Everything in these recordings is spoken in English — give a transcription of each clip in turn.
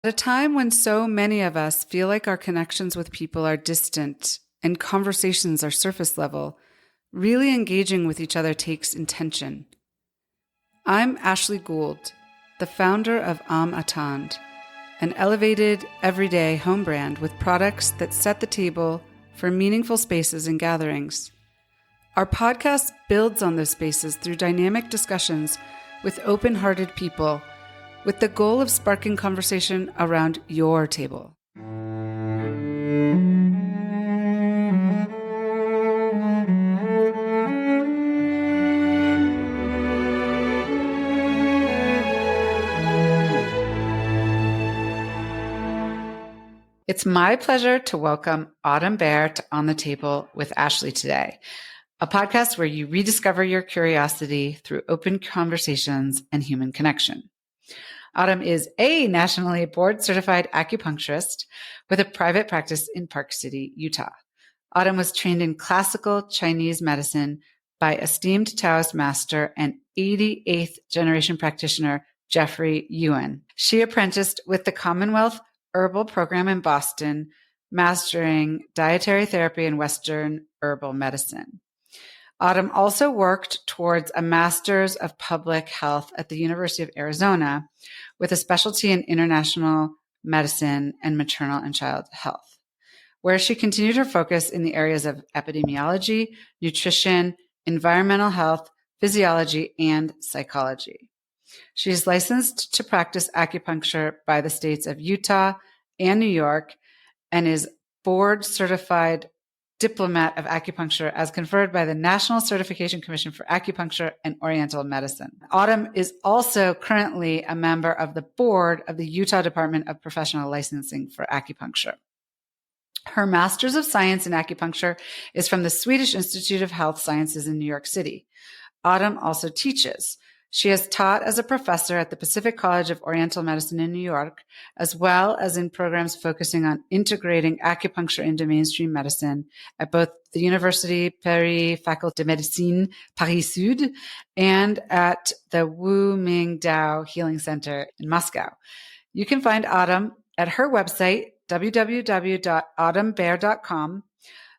At a time when so many of us feel like our connections with people are distant and conversations are surface level, really engaging with each other takes intention. I'm Ashley Gould, the founder of Attend, an elevated, everyday home brand with products that set the table for meaningful spaces and gatherings. Our podcast builds on those spaces through dynamic discussions with open-hearted people, with the goal of sparking conversation around your table. It's my pleasure to welcome Autumn Bear to On the Table with Ashley today, a podcast where you rediscover your curiosity through open conversations and human connection. Autumn is a nationally board-certified acupuncturist with a private practice in Park City, Utah. Autumn was trained in classical Chinese medicine by esteemed Taoist master and 88th generation practitioner Jeffery Yuen. She apprenticed with the Commonwealth Herbal Program in Boston, mastering dietary therapy and Western herbal medicine. Autumn also worked towards a Master's of Public Health at the University of Arizona with a specialty in international medicine and maternal and child health, where she continued her focus in the areas of epidemiology, nutrition, environmental health, physiology, and psychology. She is licensed to practice acupuncture by the states of Utah and New York and is board certified diplomat of acupuncture as conferred by the National Certification Commission for Acupuncture and Oriental Medicine. Autumn is also currently a member of the board of the Utah Department of Professional Licensing for Acupuncture. Her Master's of Science in Acupuncture is from the Swedish Institute of Health Sciences in New York City. Autumn also teaches. She has taught as a professor at the Pacific College of Oriental Medicine in New York, as well as in programs focusing on integrating acupuncture into mainstream medicine at both the Université Paris Faculté de Médecine Paris Sud and at the Wu Ming Dao Healing Center in Moscow. You can find Autumn at her website, www.autumnbear.com,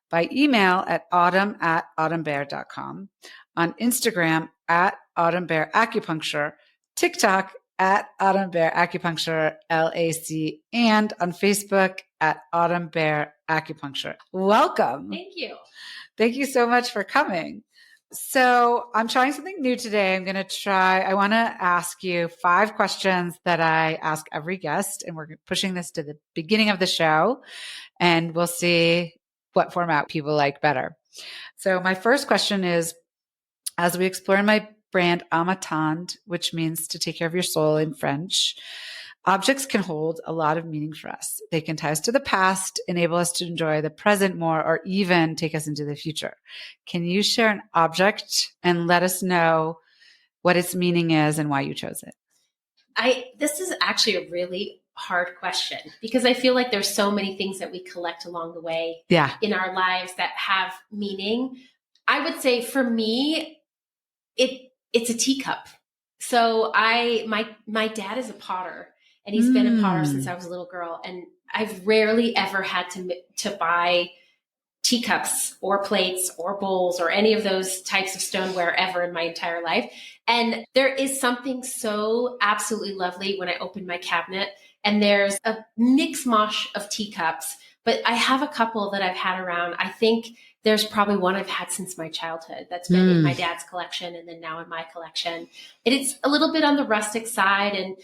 by email at autumn@autumnbear.com, on Instagram at Autumn Bear Acupuncture, TikTok at Autumn Bear Acupuncture LAC, and on Facebook at Autumn Bear Acupuncture. Welcome. Thank you. Thank you so much for coming. So I'm trying something new today. I want to ask you 5 questions that I ask every guest, and we're pushing this to the beginning of the show, and we'll see what format people like better. So my first question is, as we explore in my brand Attend, which means to take care of your soul in French, objects can hold a lot of meaning for us. They can tie us to the past, enable us to enjoy the present more, or even take us into the future. Can you share an object and let us know what its meaning is and why you chose it? This is actually a really hard question because I feel like there's so many things that we collect along the way in our lives that have meaning. I would say for me, it's a teacup. So my dad is a potter, and he's been a potter since I was a little girl. And I've rarely ever had to buy teacups or plates or bowls or any of those types of stoneware ever in my entire life. And there is something so absolutely lovely when I open my cabinet and there's a mix mosh of teacups, but I have a couple that I've had around. I think there's probably one I've had since my childhood that's been in my dad's collection and then now in my collection. And it's a little bit on the rustic side and,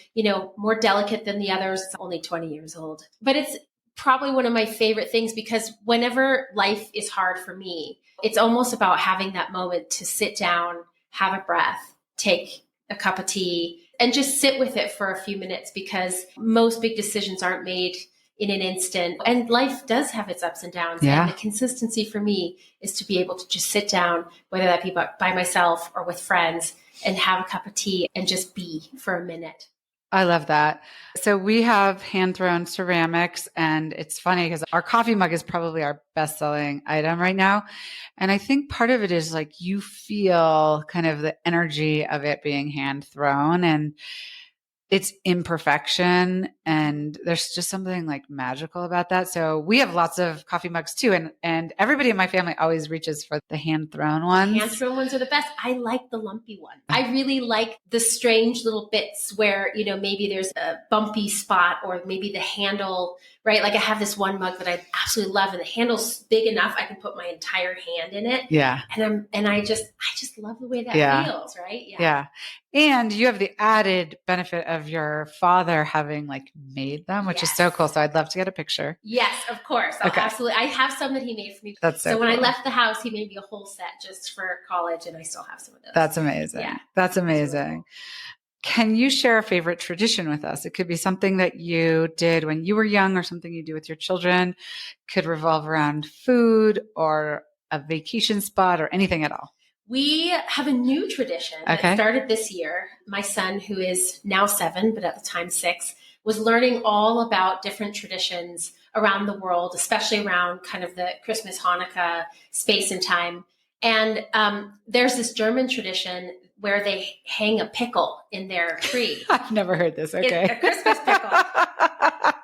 more delicate than the others. It's only 20 years old, but it's probably one of my favorite things because whenever life is hard for me, it's almost about having that moment to sit down, have a breath, take a cup of tea, and just sit with it for a few minutes because most big decisions aren't made in an instant. And life does have its ups and downs. Yeah. And the consistency for me is to be able to just sit down, whether that be by myself or with friends, and have a cup of tea and just be for a minute. I love that. So we have hand-thrown ceramics, and it's funny because our coffee mug is probably our best-selling item right now. And I think part of it is like you feel kind of the energy of it being hand-thrown and its imperfection And there's just something like magical about that. So we have lots of coffee mugs too. And everybody in my family always reaches for the hand thrown ones. The hand thrown ones are the best. I like the lumpy one. I really like the strange little bits where, maybe there's a bumpy spot or maybe the handle, right? Like I have this one mug that I absolutely love and the handle's big enough I can put my entire hand in it. Yeah. And I just love the way that feels, right? Yeah. And you have the added benefit of your father having like made them, which is so cool. So I'd love to get a picture. Yes, of course. Okay. Absolutely. I have some that he made for me. That's so when cool. I left the house, he made me a whole set just for college and I still have some of those. That's amazing. Yeah. That's amazing. Really cool. Can you share a favorite tradition with us? It could be something that you did when you were young or something you do with your children. Could revolve around food or a vacation spot or anything at all. We have a new tradition that started this year. My son, who is now 7, but at the time 6, was learning all about different traditions around the world, especially around kind of the Christmas, Hanukkah space and time. And there's this German tradition where they hang a pickle in their tree. I've never heard this. Okay. It's a Christmas pickle.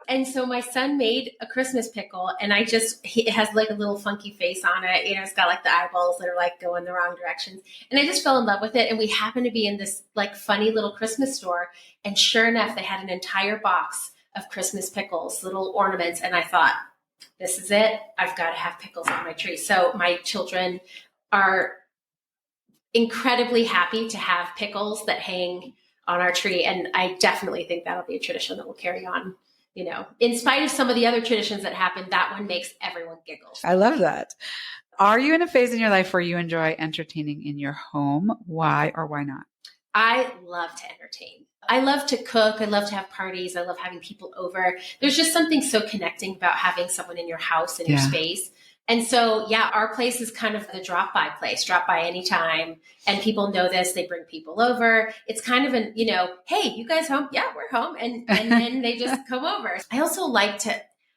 And so my son made a Christmas pickle and it has like a little funky face on it. It's got like the eyeballs that are like going the wrong directions. And I just fell in love with it. And we happened to be in this like funny little Christmas store. And sure enough, they had an entire box of Christmas pickles, little ornaments. And I thought, this is it. I've got to have pickles on my tree. So my children are incredibly happy to have pickles that hang on our tree. And I definitely think that'll be a tradition that will carry on. In spite of some of the other traditions that happen, that one makes everyone giggle. I love that. Are you in a phase in your life where you enjoy entertaining in your home? Why or why not? I love to entertain. I love to cook. I love to have parties. I love having people over. There's just something so connecting about having someone in your house and your space. And so, our place is kind of the drop by place, drop by anytime. And people know this, they bring people over. It's kind of an, hey, you guys home? Yeah, we're home. And then they just come over. I also like to,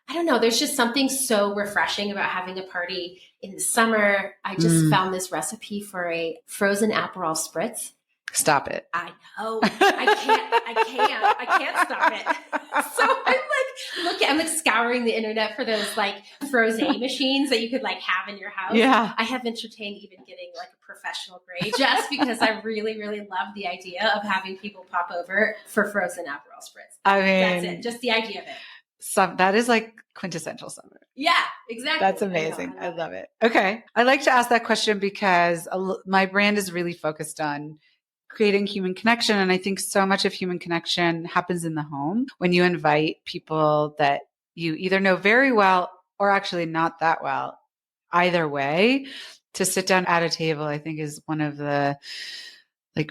I don't know, there's just something so refreshing about having a party in the summer. I just found this recipe for a frozen Aperol spritz. Stop it. I know. I can't stop it. So I'm like scouring the internet for those like frosé machines that you could like have in your house. Yeah. I have entertained even getting like a professional grade just because I really, really love the idea of having people pop over for frozen Aperol spritz. I mean, that's it. Just the idea of it. That is like quintessential summer. Yeah, exactly. That's amazing. I love it. Okay. I like to ask that question because my brand is really focused on creating human connection. And I think so much of human connection happens in the home when you invite people that you either know very well or actually not that well. Either way, to sit down at a table, I think is one of the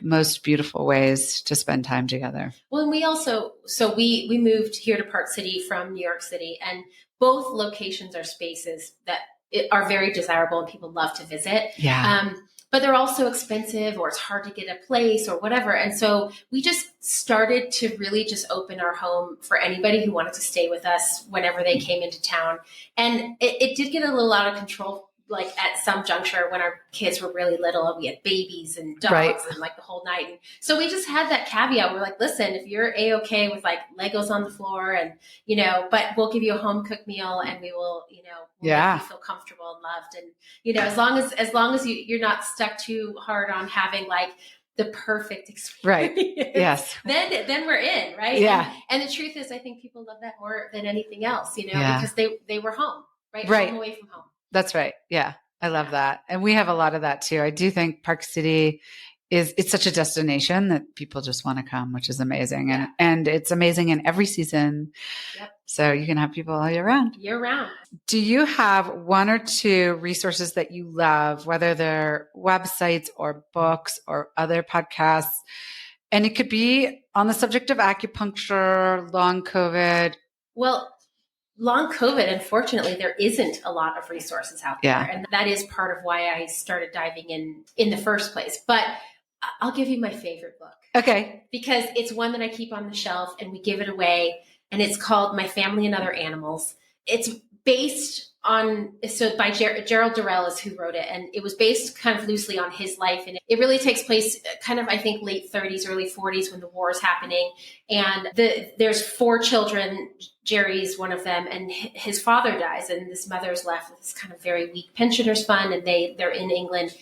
most beautiful ways to spend time together. Well, and we also, we moved here to Park City from New York City, and both locations are spaces that are very desirable and people love to visit. Yeah. But they're also expensive or it's hard to get a place or whatever. And so we just started to really just open our home for anybody who wanted to stay with us whenever they came into town. And it did get a little out of control, like at some juncture when our kids were really little and we had babies and dogs and like the whole night. And so we just had that caveat. We're like, listen, if you're A-okay with like Legos on the floor and, but we'll give you a home cooked meal and we will, we'll make you feel comfortable and loved. And, as long as you're not stuck too hard on having like the perfect experience. Right. Yes. Then we're in, right? Yeah. And the truth is I think people love that more than anything else, because they were home, right? Right. Home away from home. That's right. Yeah. I love that. And we have a lot of that too. I do think Park City it's such a destination that people just want to come, which is amazing. Yeah. And it's amazing in every season. Yep. So you can have people all year round. Year round. Do you have one or two resources that you love, whether they're websites or books or other podcasts? And it could be on the subject of acupuncture, long COVID. Well, long COVID, unfortunately, there isn't a lot of resources out there. Yeah. And that is part of why I started diving in the first place. But I'll give you my favorite book. Okay. Because it's one that I keep on the shelf and we give it away. And it's called My Family and Other Animals. It's based on, so by Gerald Durrell is who wrote it. And it was based kind of loosely on his life. And it really takes place kind of, I think, late 30s, early 40s when the war is happening. And there's 4 children. Jerry's one of them. And his father dies. And this mother's left with this kind of very weak pensioners fund. And they're in England.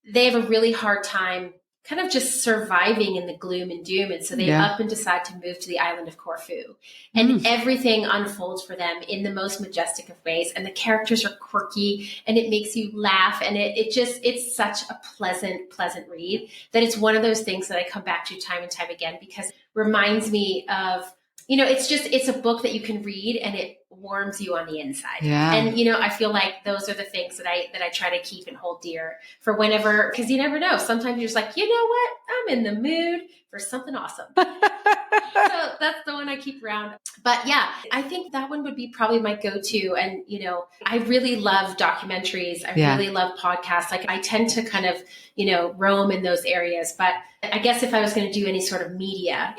They have a really hard time kind of just surviving in the gloom and doom. And so they up and decide to move to the island of Corfu. And everything unfolds for them in the most majestic of ways. And the characters are quirky and it makes you laugh. And it's such a pleasant read that it's one of those things that I come back to time and time again, because it reminds me of, it's a book that you can read and it warms you on the inside. Yeah. And, I feel like those are the things that I try to keep and hold dear for whenever, because you never know. Sometimes you're just like, you know what? I'm in the mood for something awesome. So that's the one I keep around. But yeah, I think that one would be probably my go-to. And, I really love documentaries. I really love podcasts. Like I tend to kind of, roam in those areas. But I guess if I was going to do any sort of media,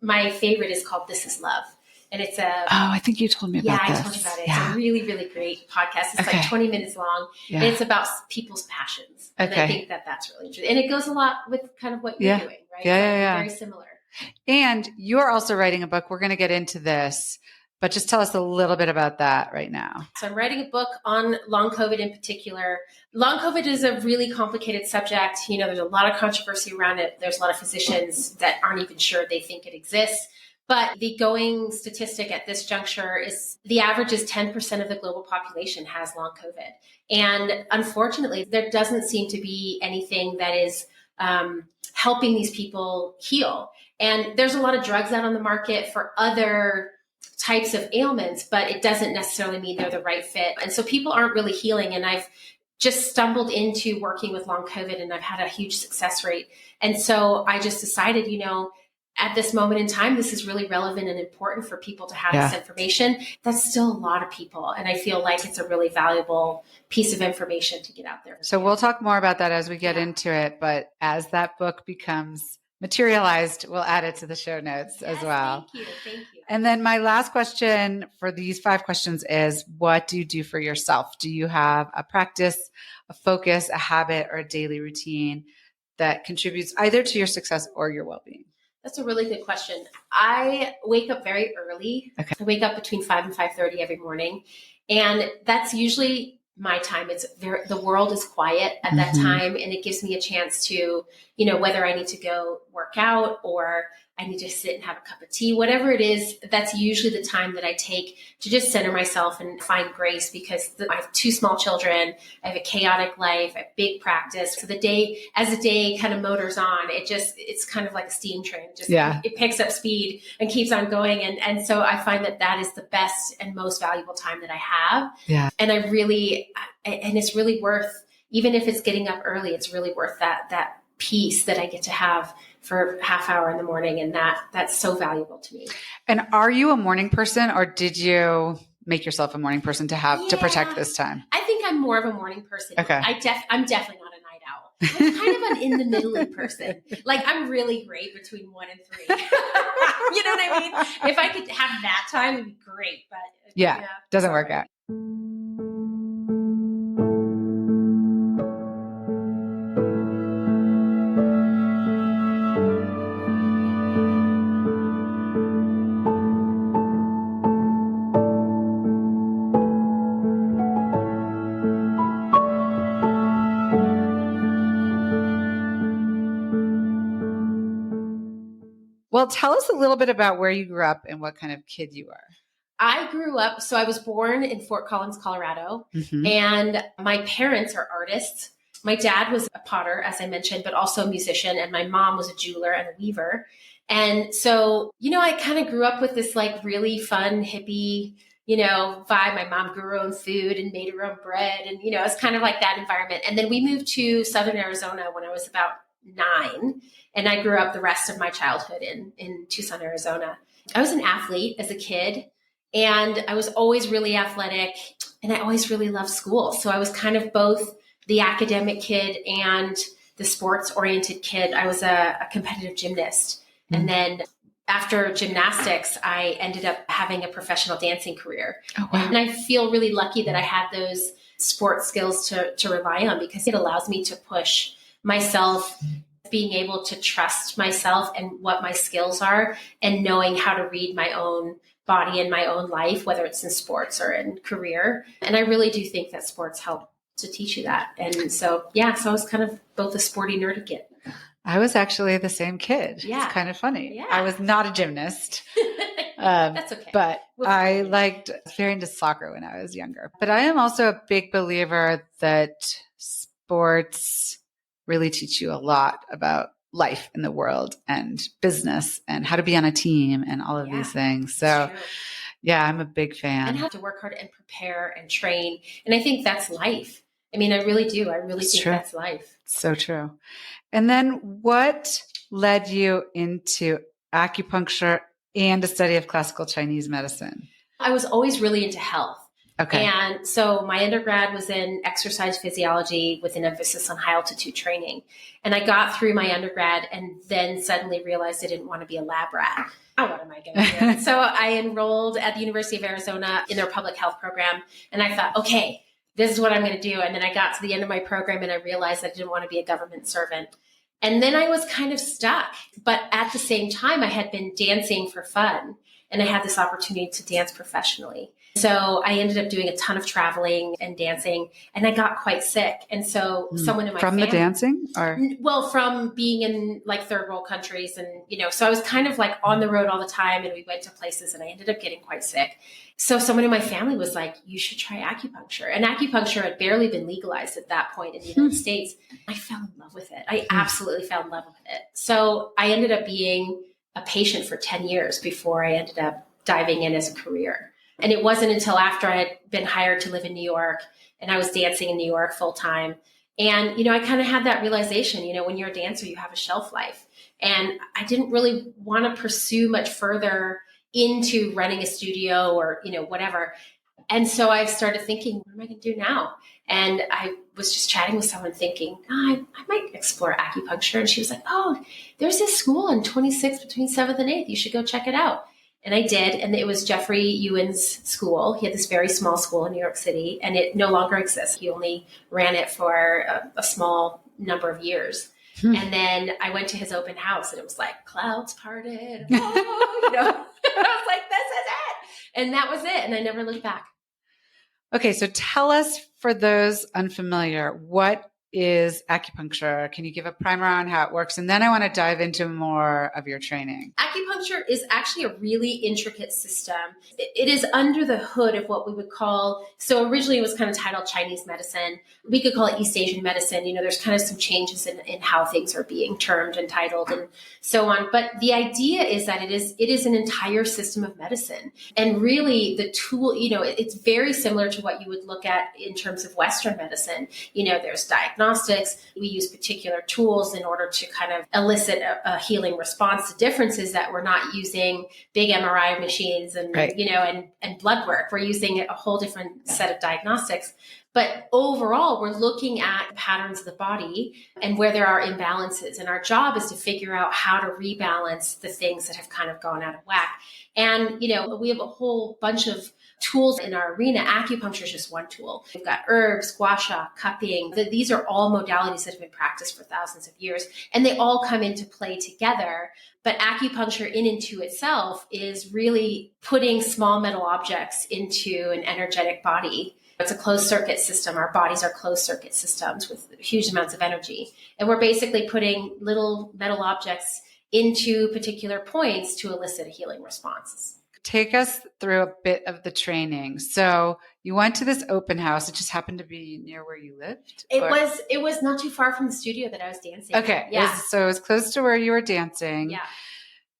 my favorite is called This Is Love. And it's I think you told me about this. Yeah, I told you about it. It's a really, really great podcast. It's like 20 minutes long. Yeah. And it's about people's passions. Okay. And I think that's really interesting. And it goes a lot with kind of what you're doing, right? Yeah. Very similar. And you're also writing a book. We're going to get into this, but just tell us a little bit about that right now. So I'm writing a book on long COVID in particular. Long COVID is a really complicated subject. There's a lot of controversy around it. There's a lot of physicians that aren't even sure they think it exists. But the going statistic at this juncture is the average is 10% of the global population has long COVID. And unfortunately, there doesn't seem to be anything that is helping these people heal. And there's a lot of drugs out on the market for other types of ailments, but it doesn't necessarily mean they're the right fit. And so people aren't really healing. And I've just stumbled into working with long COVID and I've had a huge success rate. And so I just decided, at this moment in time, this is really relevant and important for people to have this information. That's still a lot of people. And I feel like it's a really valuable piece of information to get out there. So we'll talk more about that as we get into it. But as that book becomes materialized, we'll add it to the show notes as well. Thank you. And then my last question for these 5 questions is, what do you do for yourself? Do you have a practice, a focus, a habit, or a daily routine that contributes either to your success or your well-being? That's a really good question. I wake up very early. Okay. I wake up between 5 and 5:30 every morning. And that's usually my time. The world is quiet at that time. And it gives me a chance to, whether I need to go work out or I need to sit and have a cup of tea, whatever it is, that's usually the time that I take to just center myself and find grace, because I have 2 small children. I have a chaotic life, I have big practice. So as the day kind of motors on, it's kind of like a steam train. It picks up speed and keeps on going. And so I find that is the best and most valuable time that I have. Yeah. And and it's really worth, even if it's getting up early, it's really worth that peace that I get to have for half hour in the morning. And that's so valuable to me. And are you a morning person, or did you make yourself a morning person to protect this time? I think I'm more of a morning person. Okay. I'm definitely not a night owl. I'm kind of an in the middle person. Like I'm really great between 1 and 3. You know what I mean? If I could have that time, it'd be great. But doesn't work out. Well, tell us a little bit about where you grew up and what kind of kid you are. I grew up, so I was born in Fort Collins, Colorado, and my parents are artists. My dad was a potter, as I mentioned, but also a musician, and my mom was a jeweler and a weaver. And so, I kind of grew up with this like really fun hippie, vibe. My mom grew her own food and made her own bread, and, it's kind of like that environment. And then we moved to Southern Arizona when I was about 9, and I grew up the rest of my childhood in Tucson, Arizona. I was an athlete as a kid. And I was always really athletic, and I always really loved school. So I was kind of both the academic kid and the sports oriented kid. I was a competitive gymnast. And then after gymnastics, I ended up having a professional dancing career. Oh, wow. And I feel really lucky that I had those sports skills to rely on, because it allows me to push myself, being able to trust myself and what my skills are, and knowing how to read my own body and my own life, whether it's in sports or in career. And I really do think that sports help to teach you that. And so, so I was kind of both a sporty nerdy kid. I was actually the same kid. Yeah. It's kind of funny. Yeah. I was not a gymnast. That's okay. But I liked very into soccer when I was younger. But I am also a big believer that sports really teach you a lot about life in the world and business and how to be on a team and all of these things. So I'm a big fan. And have to work hard and prepare and train. And I think that's life. I mean, I really do. I really think that's life. So true. And then what led you into acupuncture and a study of classical Chinese medicine? I was always really into health. Okay. And so my undergrad was in exercise physiology with an emphasis on high altitude training. And I got through my undergrad and then suddenly realized I didn't want to be a lab rat. Oh, what am I going to do? So I enrolled at the University of Arizona in their public health program. And I thought, okay, this is what I'm going to do. And then I got to the end of my program and I realized I didn't want to be a government servant. And then I was kind of stuck. But at the same time, I had been dancing for fun. And I had this opportunity to dance professionally. So I ended up doing a ton of traveling and dancing, and I got quite sick. And so someone in my family, the dancing, or from being in like third world countries, and so I was kind of like on the road all the time, and we went to places, and I ended up getting quite sick. So someone in my family was like, "You should try acupuncture." And acupuncture had barely been legalized at that point in the United States. I fell in love with it. I absolutely fell in love with it. So I ended up being a patient for 10 years before I ended up diving in as a career. And it wasn't until after I had been hired to live in New York and I was dancing in New York full time. And, I kind of had that realization, when you're a dancer, you have a shelf life. And I didn't really want to pursue much further into running a studio or, whatever. And so I started thinking, what am I going to do now? And I was just chatting with someone thinking, I might explore acupuncture. And she was like, oh, there's this school in 26 between 7th and 8th. You should go check it out. And I did. And it was Jeffery Yuen's school. He had this very small school in New York City, and it no longer exists. He only ran it for a small number of years. And then I went to his open house, and it was like clouds parted. Oh, I was like, this is it. And that was it. And I never looked back. Okay. So tell us, for those unfamiliar, what is acupuncture? Can you give a primer on how it works? And then I want to dive into more of your training. Acupuncture is actually a really intricate system. It is under the hood of what we would call, so originally it was kind of titled Chinese medicine. We could call it East Asian medicine. There's kind of some changes in how things are being termed and titled and so on. But the idea is that it is an entire system of medicine. And really the tool, it's very similar to what you would look at in terms of Western medicine. There's diagnostics. We use particular tools in order to kind of elicit a healing response. The difference is that we're not using big MRI machines and, and blood work. We're using a whole different set of diagnostics. But overall, we're looking at patterns of the body and where there are imbalances. And our job is to figure out how to rebalance the things that have kind of gone out of whack. And, we have a whole bunch of tools in our arena. Acupuncture is just one tool. We've got herbs, gua sha, cupping. These are all modalities that have been practiced for thousands of years, and they all come into play together. But acupuncture in and to itself is really putting small metal objects into an energetic body. It's a closed circuit system. Our bodies are closed circuit systems with huge amounts of energy. And we're basically putting little metal objects into particular points to elicit a healing response. Take us through a bit of the training. So you went to this open house. It just happened to be near where you lived? It was not too far from the studio that I was dancing. Okay. Yeah. So it was close to where you were dancing. Yeah.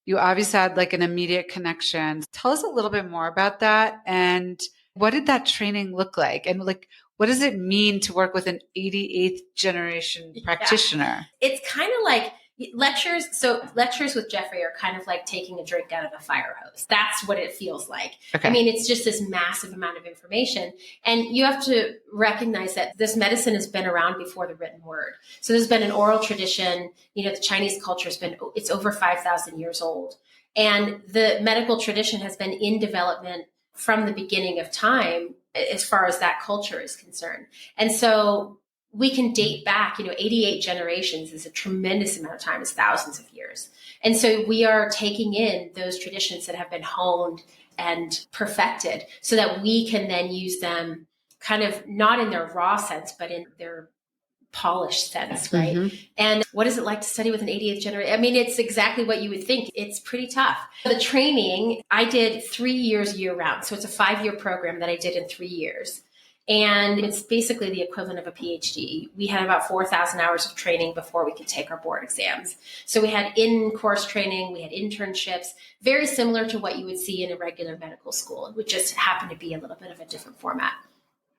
You obviously had like an immediate connection. Tell us a little bit more about that. And what did that training look like? And like, what does it mean to work with an 88th generation practitioner? It's kind of like lectures. So lectures with Jeffrey are kind of like taking a drink out of a fire hose. That's what it feels like. Okay. I mean, it's just this massive amount of information. And you have to recognize that this medicine has been around before the written word. So there's been an oral tradition. The Chinese culture it's over 5,000 years old. And the medical tradition has been in development from the beginning of time as far as that culture is concerned. And so we can date back, 88 generations is a tremendous amount of time. It's thousands of years. And so we are taking in those traditions that have been honed and perfected so that we can then use them kind of not in their raw sense, but in their polished sense, right? Mm-hmm. And what is it like to study with an 88th generation? I mean, it's exactly what you would think. It's pretty tough. The training, I did 3 years year round. So it's a 5-year program that I did in 3 years. And it's basically the equivalent of a PhD. We had about 4,000 hours of training before we could take our board exams. So we had in-course training, we had internships, very similar to what you would see in a regular medical school. It would just happen to be a little bit of a different format.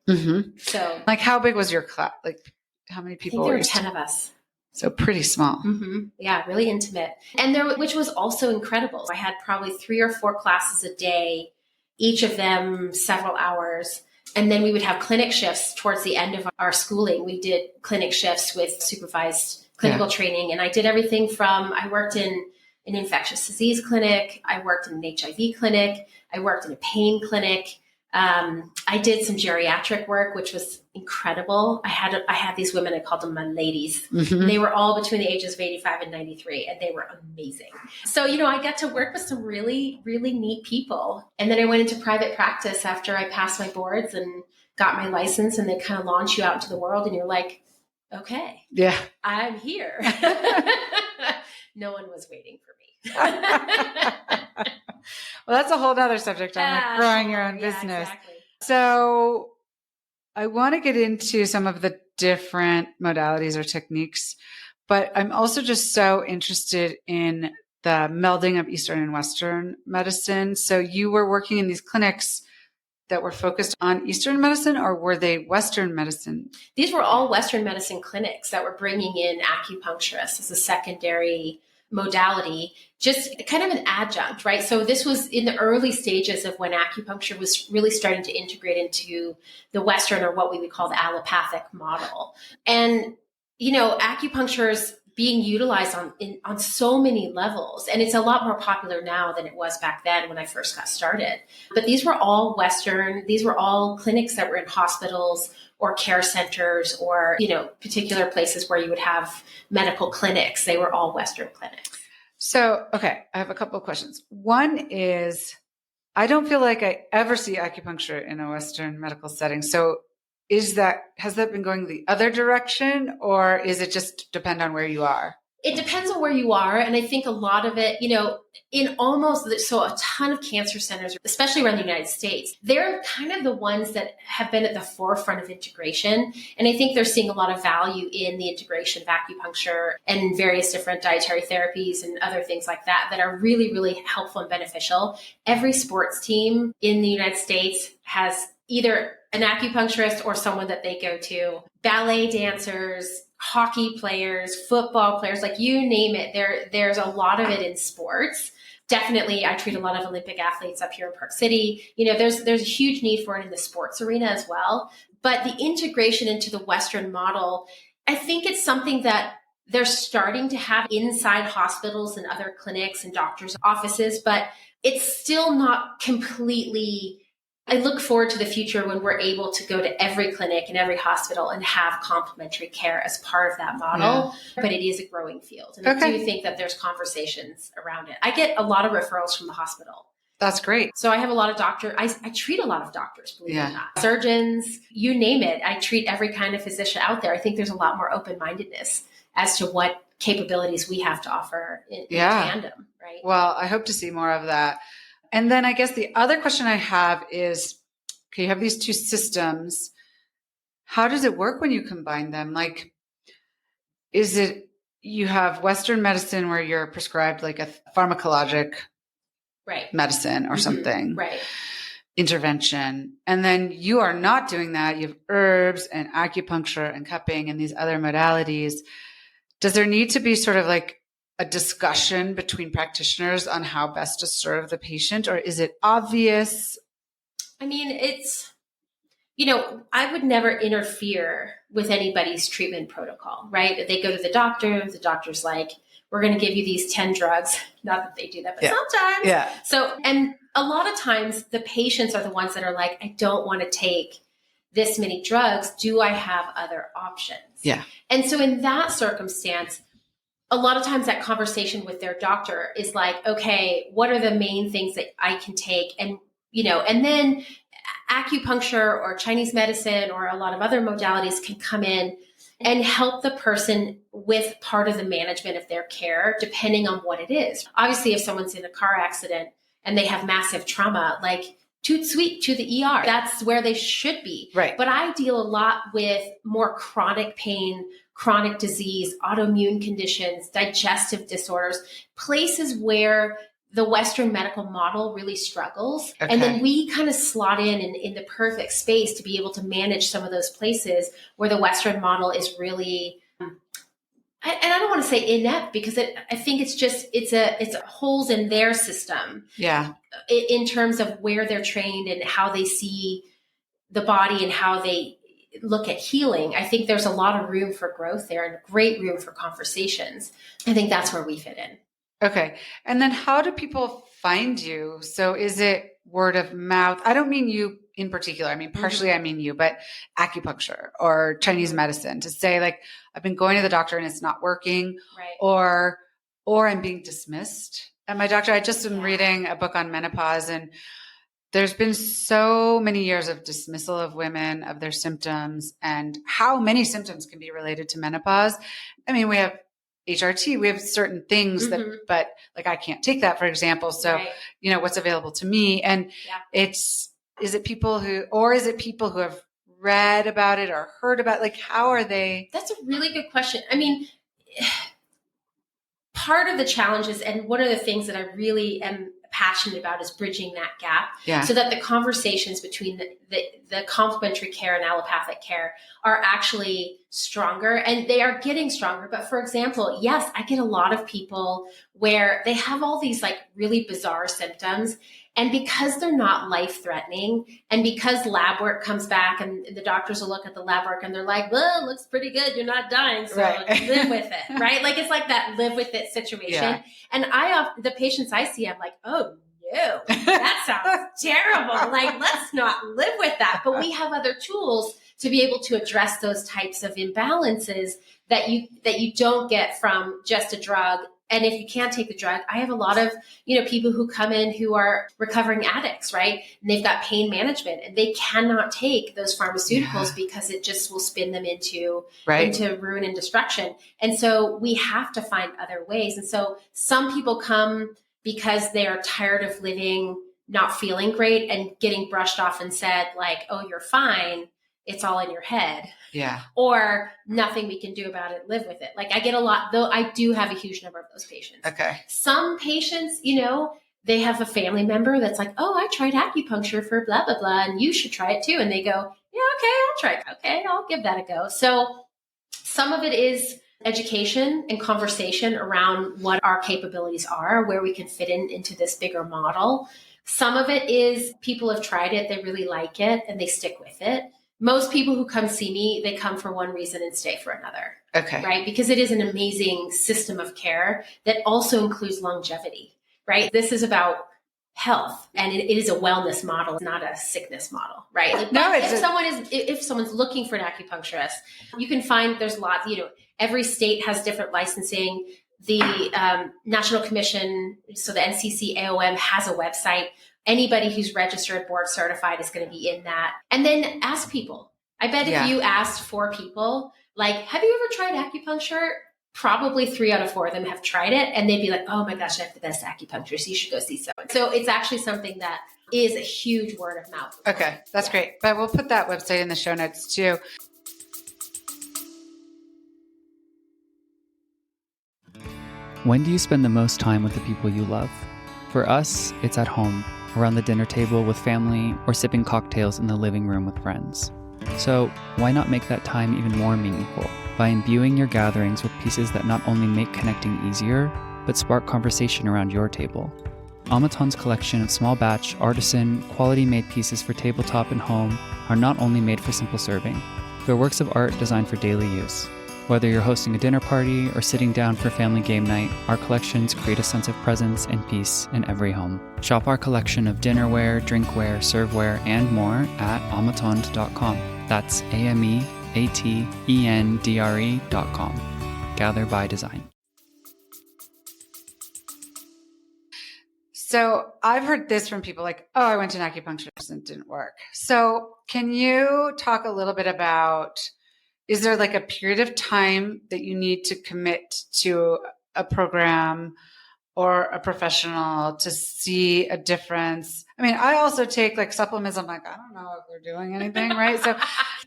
Mm-hmm. So, like, how big was your class? Like, how many people? I think there were 10 of us. So pretty small. Mm-hmm. Yeah, really intimate. And which was also incredible. I had probably 3 or 4 classes a day, each of them several hours. And then we would have clinic shifts towards the end of our schooling. We did clinic shifts with supervised clinical training. And I did everything from, I worked in an infectious disease clinic. I worked in an HIV clinic. I worked in a pain clinic. I did some geriatric work, which was incredible. I had these women, I called them my ladies. Mm-hmm. They were all between the ages of 85 and 93, and they were amazing. So, I got to work with some really, really neat people. And then I went into private practice after I passed my boards and got my license, and they kind of launch you out into the world, and you're like, okay, yeah, I'm here. No one was waiting for me. Well, that's a whole other subject on like growing your own business. Exactly. So I want to get into some of the different modalities or techniques, but I'm also just so interested in the melding of Eastern and Western medicine. So you were working in these clinics that were focused on Eastern medicine, or were they Western medicine? These were all Western medicine clinics that were bringing in acupuncturists as a secondary modality, just kind of an adjunct, right? So this was in the early stages of when acupuncture was really starting to integrate into the Western, or what we would call the allopathic model. And, acupuncture is being utilized on so many levels. And it's a lot more popular now than it was back then when I first got started. But these were all Western. These were all clinics that were in hospitals or care centers or, particular places where you would have medical clinics. They were all Western clinics. So, okay, I have a couple of questions. One is, I don't feel like I ever see acupuncture in a Western medical setting. So has that been going the other direction, or is it just depend on where you are? It depends on where you are. And I think a lot of it, a ton of cancer centers, especially around the United States, they're kind of the ones that have been at the forefront of integration. And I think they're seeing a lot of value in the integration of acupuncture and various different dietary therapies and other things like that are really, really helpful and beneficial. Every sports team in the United States has either an acupuncturist or someone that they go to. Ballet dancers, hockey players, football players, like you name it. There's a lot of it in sports. Definitely, I treat a lot of Olympic athletes up here in Park City. There's a huge need for it in the sports arena as well. But the integration into the Western model, I think it's something that they're starting to have inside hospitals and other clinics and doctors' offices, but it's still not completely. I look forward to the future when we're able to go to every clinic and every hospital and have complementary care as part of that model. Yeah. But it is a growing field. And I do think that there's conversations around it. I get a lot of referrals from the hospital. That's great. So I have a lot of I treat a lot of doctors, believe it or not. Surgeons, you name it. I treat every kind of physician out there. I think there's a lot more open-mindedness as to what capabilities we have to offer in tandem, right? Well, I hope to see more of that. And then I guess the other question I have is, okay, you have these two systems. How does it work when you combine them? Like, is it, you have Western medicine where you're prescribed like a pharmacologic medicine or something, intervention. And then you are not doing that. You have herbs and acupuncture and cupping and these other modalities. Does there need to be sort of like a discussion between practitioners on how best to serve the patient, or is it obvious? I mean, it's, I would never interfere with anybody's treatment protocol, right? They go to the doctor's like, we're going to give you these 10 drugs. Not that they do that, but sometimes. Yeah. So, and a lot of times the patients are the ones that are like, I don't want to take this many drugs. Do I have other options? Yeah. And so in that circumstance, a lot of times that conversation with their doctor is like, okay, what are the main things that I can take? And, and then acupuncture or Chinese medicine or a lot of other modalities can come in and help the person with part of the management of their care, depending on what it is. Obviously, if someone's in a car accident and they have massive trauma, like toot sweet to the ER, that's where they should be. Right. But I deal a lot with more chronic pain, chronic disease, autoimmune conditions, digestive disorders, places where the Western medical model really struggles. Okay. And then we kind of slot in the perfect space to be able to manage some of those places where the Western model is really, and I don't want to say inept, because I think it's a holes in their system. Yeah. In terms of where they're trained and how they see the body and how they look at healing. I think there's a lot of room for growth there and great room for conversations. I think that's where we fit in. Okay. And then how do people find you? So is it word of mouth? I don't mean you in particular. I mean, partially I mean you, but acupuncture or Chinese medicine, to say like, I've been going to the doctor and it's not working, right. or I'm being dismissed at my doctor. I just been reading a book on menopause, and there's been so many years of dismissal of women, of their symptoms, and how many symptoms can be related to menopause. I mean, we have HRT, we have certain things that, but like I can't take that, for example. So, what's available to me. And is it people who have read about it or heard about it? Like, how are they? That's a really good question. I mean, part of the challenges, and one of the things that I really am passionate about, is bridging that gap so that the conversations between the complementary care and allopathic care are actually stronger, and they are getting stronger. But for example, yes, I get a lot of people where they have all these like really bizarre symptoms, and because they're not life-threatening, and because lab work comes back and the doctors will look at the lab work and they're like, well, it looks pretty good, you're not dying, so live with it, right? Like it's like that live with it situation. Yeah. And the patients I see, I'm like, oh no, that sounds terrible. Like, let's not live with that. But we have other tools to be able to address those types of imbalances that you don't get from just a drug. And if you can't take the drug, I have a lot of, people who come in who are recovering addicts, right? And they've got pain management and they cannot take those pharmaceuticals because it just will spin them into ruin and destruction. And so we have to find other ways. And so some people come because they are tired of living, not feeling great, and getting brushed off and said like, oh, you're fine. It's all in your head. Yeah. Or nothing we can do about it. Live with it. Like I get a lot, though I do have a huge number of those patients. Okay. Some patients, they have a family member that's like, oh, I tried acupuncture for blah, blah, blah, and you should try it too. And they go, yeah, okay, I'll try it. Okay, I'll give that a go. So some of it is education and conversation around what our capabilities are, where we can fit into this bigger model. Some of it is people have tried it, they really like it, and they stick with it. Most people who come see me, they come for one reason and stay for another. Okay. Right? Because it is an amazing system of care that also includes longevity, right? This is about health, and it is a wellness model, not a sickness model, right? Like, no, if someone's looking for an acupuncturist, you can find there's lots, every state has different licensing. The National Commission, so the NCC-AOM has a website. Anybody who's registered, board certified is going to be in that. And then ask people. I bet if you asked 4 people, like, have you ever tried acupuncture? Probably 3 out of 4 of them have tried it. And they'd be like, oh my gosh, I have the best acupuncturist. You should go see someone. So it's actually something that is a huge word of mouth. Okay, that's great. But we'll put that website in the show notes too. When do you spend the most time with the people you love? For us, it's at home, around the dinner table with family, or sipping cocktails in the living room with friends. So why not make that time even more meaningful by imbuing your gatherings with pieces that not only make connecting easier, but spark conversation around your table? Amaton's collection of small batch, artisan, quality-made pieces for tabletop and home are not only made for simple serving, they're works of art designed for daily use. Whether you're hosting a dinner party or sitting down for family game night, our collections create a sense of presence and peace in every home. Shop our collection of dinnerware, drinkware, serveware, and more at amatond.com. That's AMEATENDRE.com. Gather by design. So I've heard this from people like, oh, I went to an acupuncturist and it didn't work. So can you talk a little bit about, is there like a period of time that you need to commit to a program or a professional to see a difference? I mean, I also take like supplements. I'm like, I don't know if they're doing anything, right?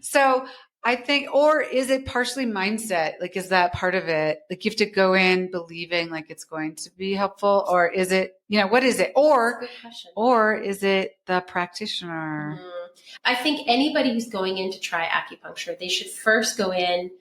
So I think, or is it partially mindset? Like, is that part of it? Like you have to go in believing like it's going to be helpful, or is it, what is it? Or is it the practitioner? I think anybody who's going in to try acupuncture, they should first go in,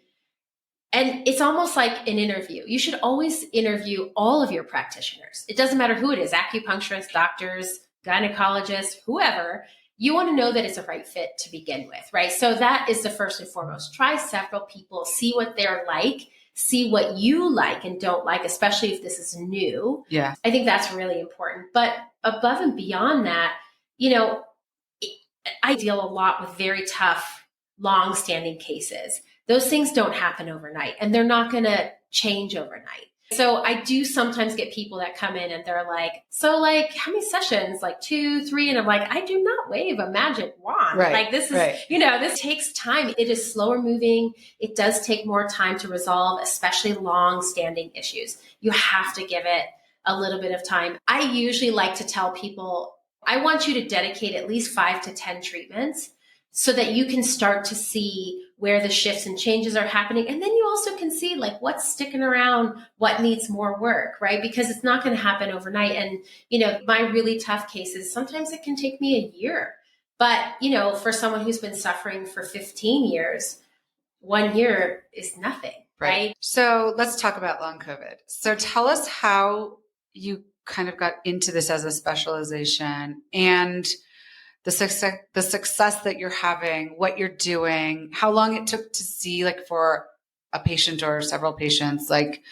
and it's almost like an interview. You should always interview all of your practitioners. It doesn't matter who it is, acupuncturists, doctors, gynecologists, whoever. You want to know that it's a right fit to begin with, right? So that is the first and foremost. Try several people, see what they're like, see what you like and don't like, especially if this is new. Yeah. I think that's really important. But above and beyond that, I deal a lot with very tough, long-standing cases. Those things don't happen overnight, and they're not going to change overnight. So I do sometimes get people that come in and they're like, so like, how many sessions? Like 2, 3. And I'm like, I do not wave a magic wand. Right, like this is, this takes time. It is slower moving. It does take more time to resolve, especially long standing issues. You have to give it a little bit of time. I usually like to tell people, I want you to dedicate at least 5 to 10 treatments so that you can start to see where the shifts and changes are happening. And then you also can see like what's sticking around, what needs more work, right? Because it's not going to happen overnight. And, my really tough cases, sometimes it can take me a year. But, for someone who's been suffering for 15 years, 1 year is nothing, right? So let's talk about long COVID. So tell us how you kind of got into this as a specialization and the success that you're having, what you're doing, how long it took to see like for a patient or several patients, like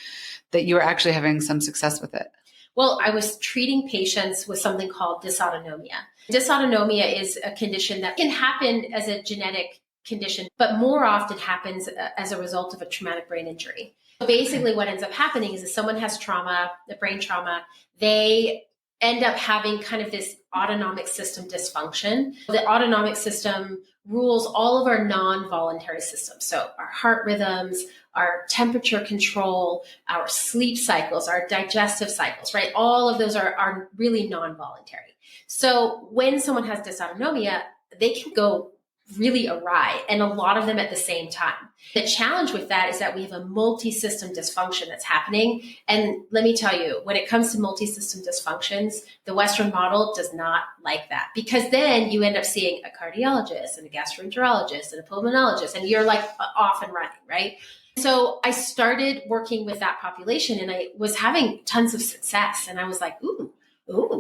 that you were actually having some success with it. Well, I was treating patients with something called dysautonomia. Dysautonomia is a condition that can happen as a genetic condition, but more often happens as a result of a traumatic brain injury. So basically what ends up happening is if someone has trauma, the brain trauma, they end up having kind of this autonomic system dysfunction. The autonomic system rules all of our non-voluntary systems. So our heart rhythms, our temperature control, our sleep cycles, our digestive cycles, right? All of those are really non-voluntary. So when someone has dysautonomia, they can go really awry, and a lot of them at the same time. The challenge with that is that we have a multi-system dysfunction that's happening. And let me tell you, when it comes to multi-system dysfunctions, the Western model does not like that, because then you end up seeing a cardiologist and a gastroenterologist and a pulmonologist, and you're like off and running, right? So I started working with that population, and I was having tons of success. And I was like, ooh,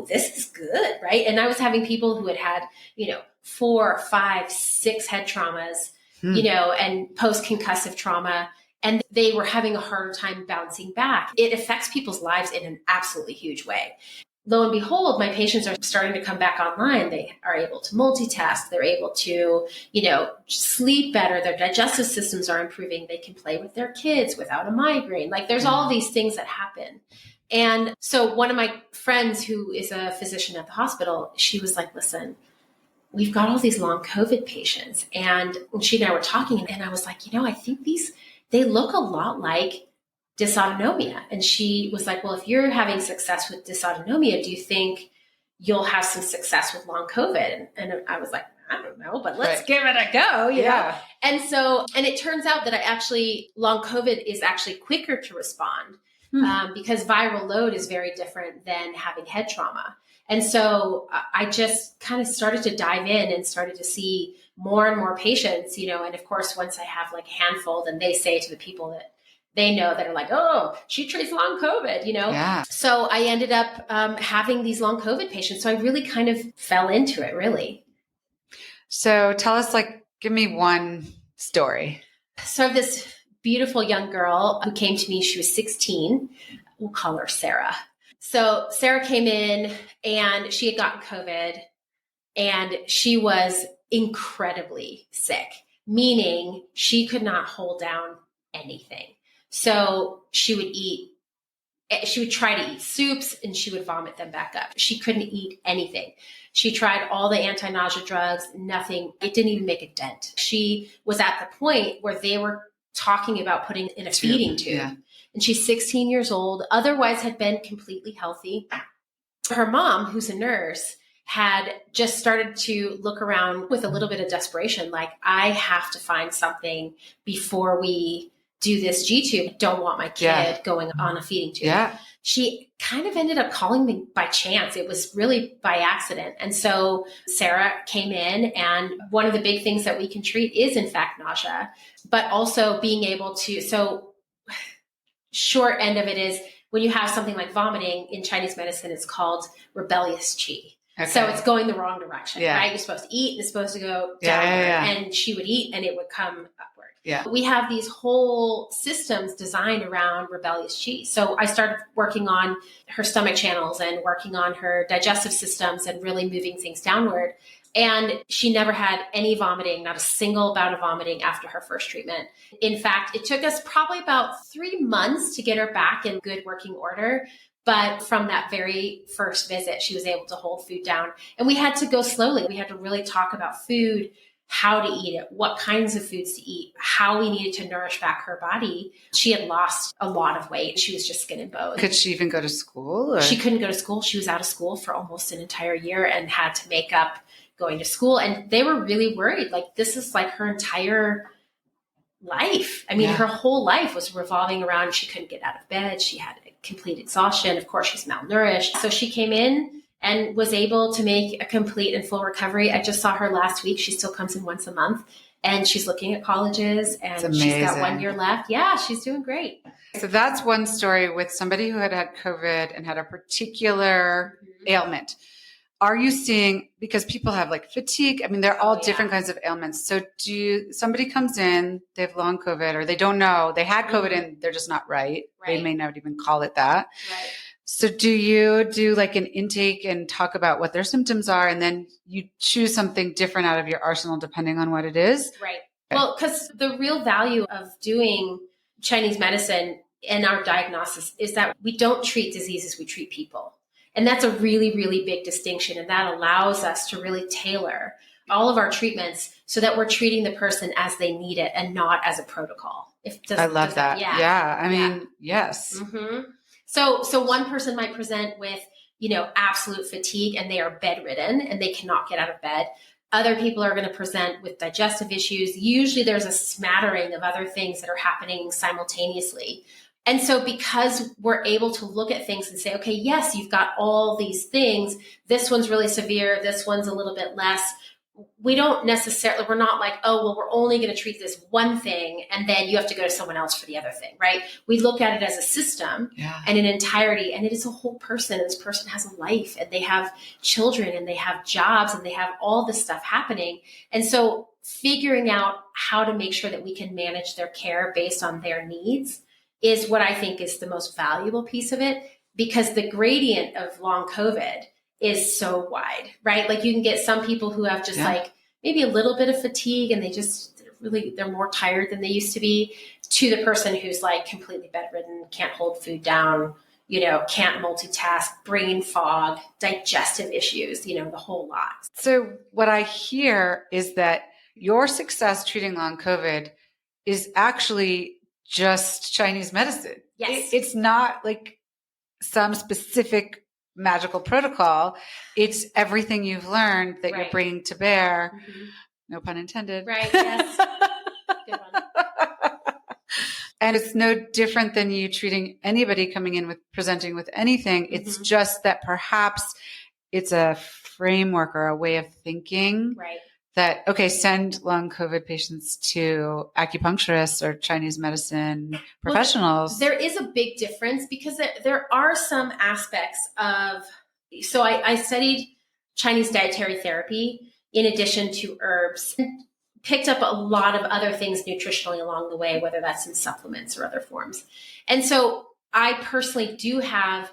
this is good, right? And I was having people who had 4, 5, 6 head traumas, and post-concussive trauma, and they were having a harder time bouncing back. It affects people's lives in an absolutely huge way. Lo and behold, my patients are starting to come back online. They are able to multitask. They're able to, sleep better. Their digestive systems are improving. They can play with their kids without a migraine. Like there's all these things that happen. And so one of my friends who is a physician at the hospital, she was like, listen, we've got all these long COVID patients. And she and I were talking, and I was like, I think they look a lot like dysautonomia. And she was like, well, if you're having success with dysautonomia, do you think you'll have some success with long COVID? And I was like, I don't know, but let's give it a go. You know? And it turns out that long COVID is actually quicker to respond because viral load is very different than having head trauma. And so I just kind of started to dive in and started to see more and more patients, and of course, once I have like a handful, then they say to the people that they know that are like, oh, she treats long COVID, Yeah. So I ended up having these long COVID patients. So I really kind of fell into it, really. So tell us, give me one story. So I have this beautiful young girl who came to me. She was 16. We'll call her Sarah. So Sarah came in and she had gotten COVID and she was incredibly sick, meaning she could not hold down anything. So she would try to eat soups and she would vomit them back up. She couldn't eat anything. She tried all the anti-nausea drugs, nothing. It didn't even make a dent. She was at the point where they were talking about putting in a feeding tube. Yeah. And she's 16 years old, otherwise had been completely healthy. Her mom, who's a nurse, had just started to look around with a little bit of desperation, like, I have to find something before we do this G-tube. Don't want my kid going on a feeding tube. Yeah. She kind of ended up calling me by chance. It was really by accident. And so Sarah came in, and one of the big things that we can treat is in fact nausea, but also being able to, so short end of it is when you have something like vomiting in Chinese medicine, it's called rebellious qi. Okay. So it's going the wrong direction, right? You're supposed to eat and it's supposed to go downward. And she would eat and it would come upward. Yeah. We have these whole systems designed around rebellious qi. So I started working on her stomach channels and working on her digestive systems and really moving things downward. And she never had any vomiting, not a single bout of vomiting after her first treatment. In fact, it took us probably about 3 months to get her back in good working order. But from that very first visit, she was able to hold food down. And we had to go slowly. We had to really talk about food, how to eat it, what kinds of foods to eat, how we needed to nourish back her body. She had lost a lot of weight. She was just skin and bone. Could she even go to school? Or? She couldn't go to school. She was out of school for almost an entire year and had to make up going to school. And they were really worried. Like, this is like her entire life. I mean, her whole life was revolving around, she couldn't get out of bed. She had complete exhaustion. Of course, she's malnourished. So she came in and was able to make a complete and full recovery. I just saw her last week. She still comes in once a month and she's looking at colleges and she's got 1 year left. Yeah, she's doing great. So that's one story with somebody who had COVID and had a particular ailment. Are you seeing, because people have like fatigue, I mean, they're all different kinds of ailments. So somebody comes in, they have long COVID or they don't know, they had COVID and they're just not right. They may not even call it that. Right. So do you do like an intake and talk about what their symptoms are and then you choose something different out of your arsenal depending on what it is? Right. Well, because the real value of doing Chinese medicine in our diagnosis is that we don't treat diseases, we treat people. And that's a really, really big distinction. And that allows us to really tailor all of our treatments so that we're treating the person as they need it and not as a protocol. I love that. Yeah. I mean, yes. Mm-hmm. So one person might present with, absolute fatigue and they are bedridden and they cannot get out of bed. Other people are going to present with digestive issues. Usually there's a smattering of other things that are happening simultaneously. And so because we're able to look at things and say, okay, yes, you've got all these things. This one's really severe. This one's a little bit less. We're not like, oh, well, we're only going to treat this one thing. And then you have to go to someone else for the other thing, right? We look at it as a system and an entirety. And it is a whole person. And this person has a life and they have children and they have jobs and they have all this stuff happening. And so figuring out how to make sure that we can manage their care based on their needs is what I think is the most valuable piece of it, because the gradient of long COVID is so wide, right? Like you can get some people who have just like maybe a little bit of fatigue and they're more tired than they used to be, to the person who's like completely bedridden, can't hold food down, can't multitask, brain fog, digestive issues, the whole lot. So what I hear is that your success treating long COVID is actually just Chinese medicine. Yes. It's not like some specific magical protocol. It's everything you've learned that you're bringing to bear. Mm-hmm. No pun intended. Right. Yes. Good one. And it's no different than you treating anybody coming in with presenting with anything. It's just that perhaps it's a framework or a way of thinking. Right. That, okay, send long COVID patients to acupuncturists or Chinese medicine professionals. Well, there is a big difference because there are some aspects of, so I studied Chinese dietary therapy in addition to herbs. picked up a lot of other things nutritionally along the way, whether that's in supplements or other forms. And so I personally do have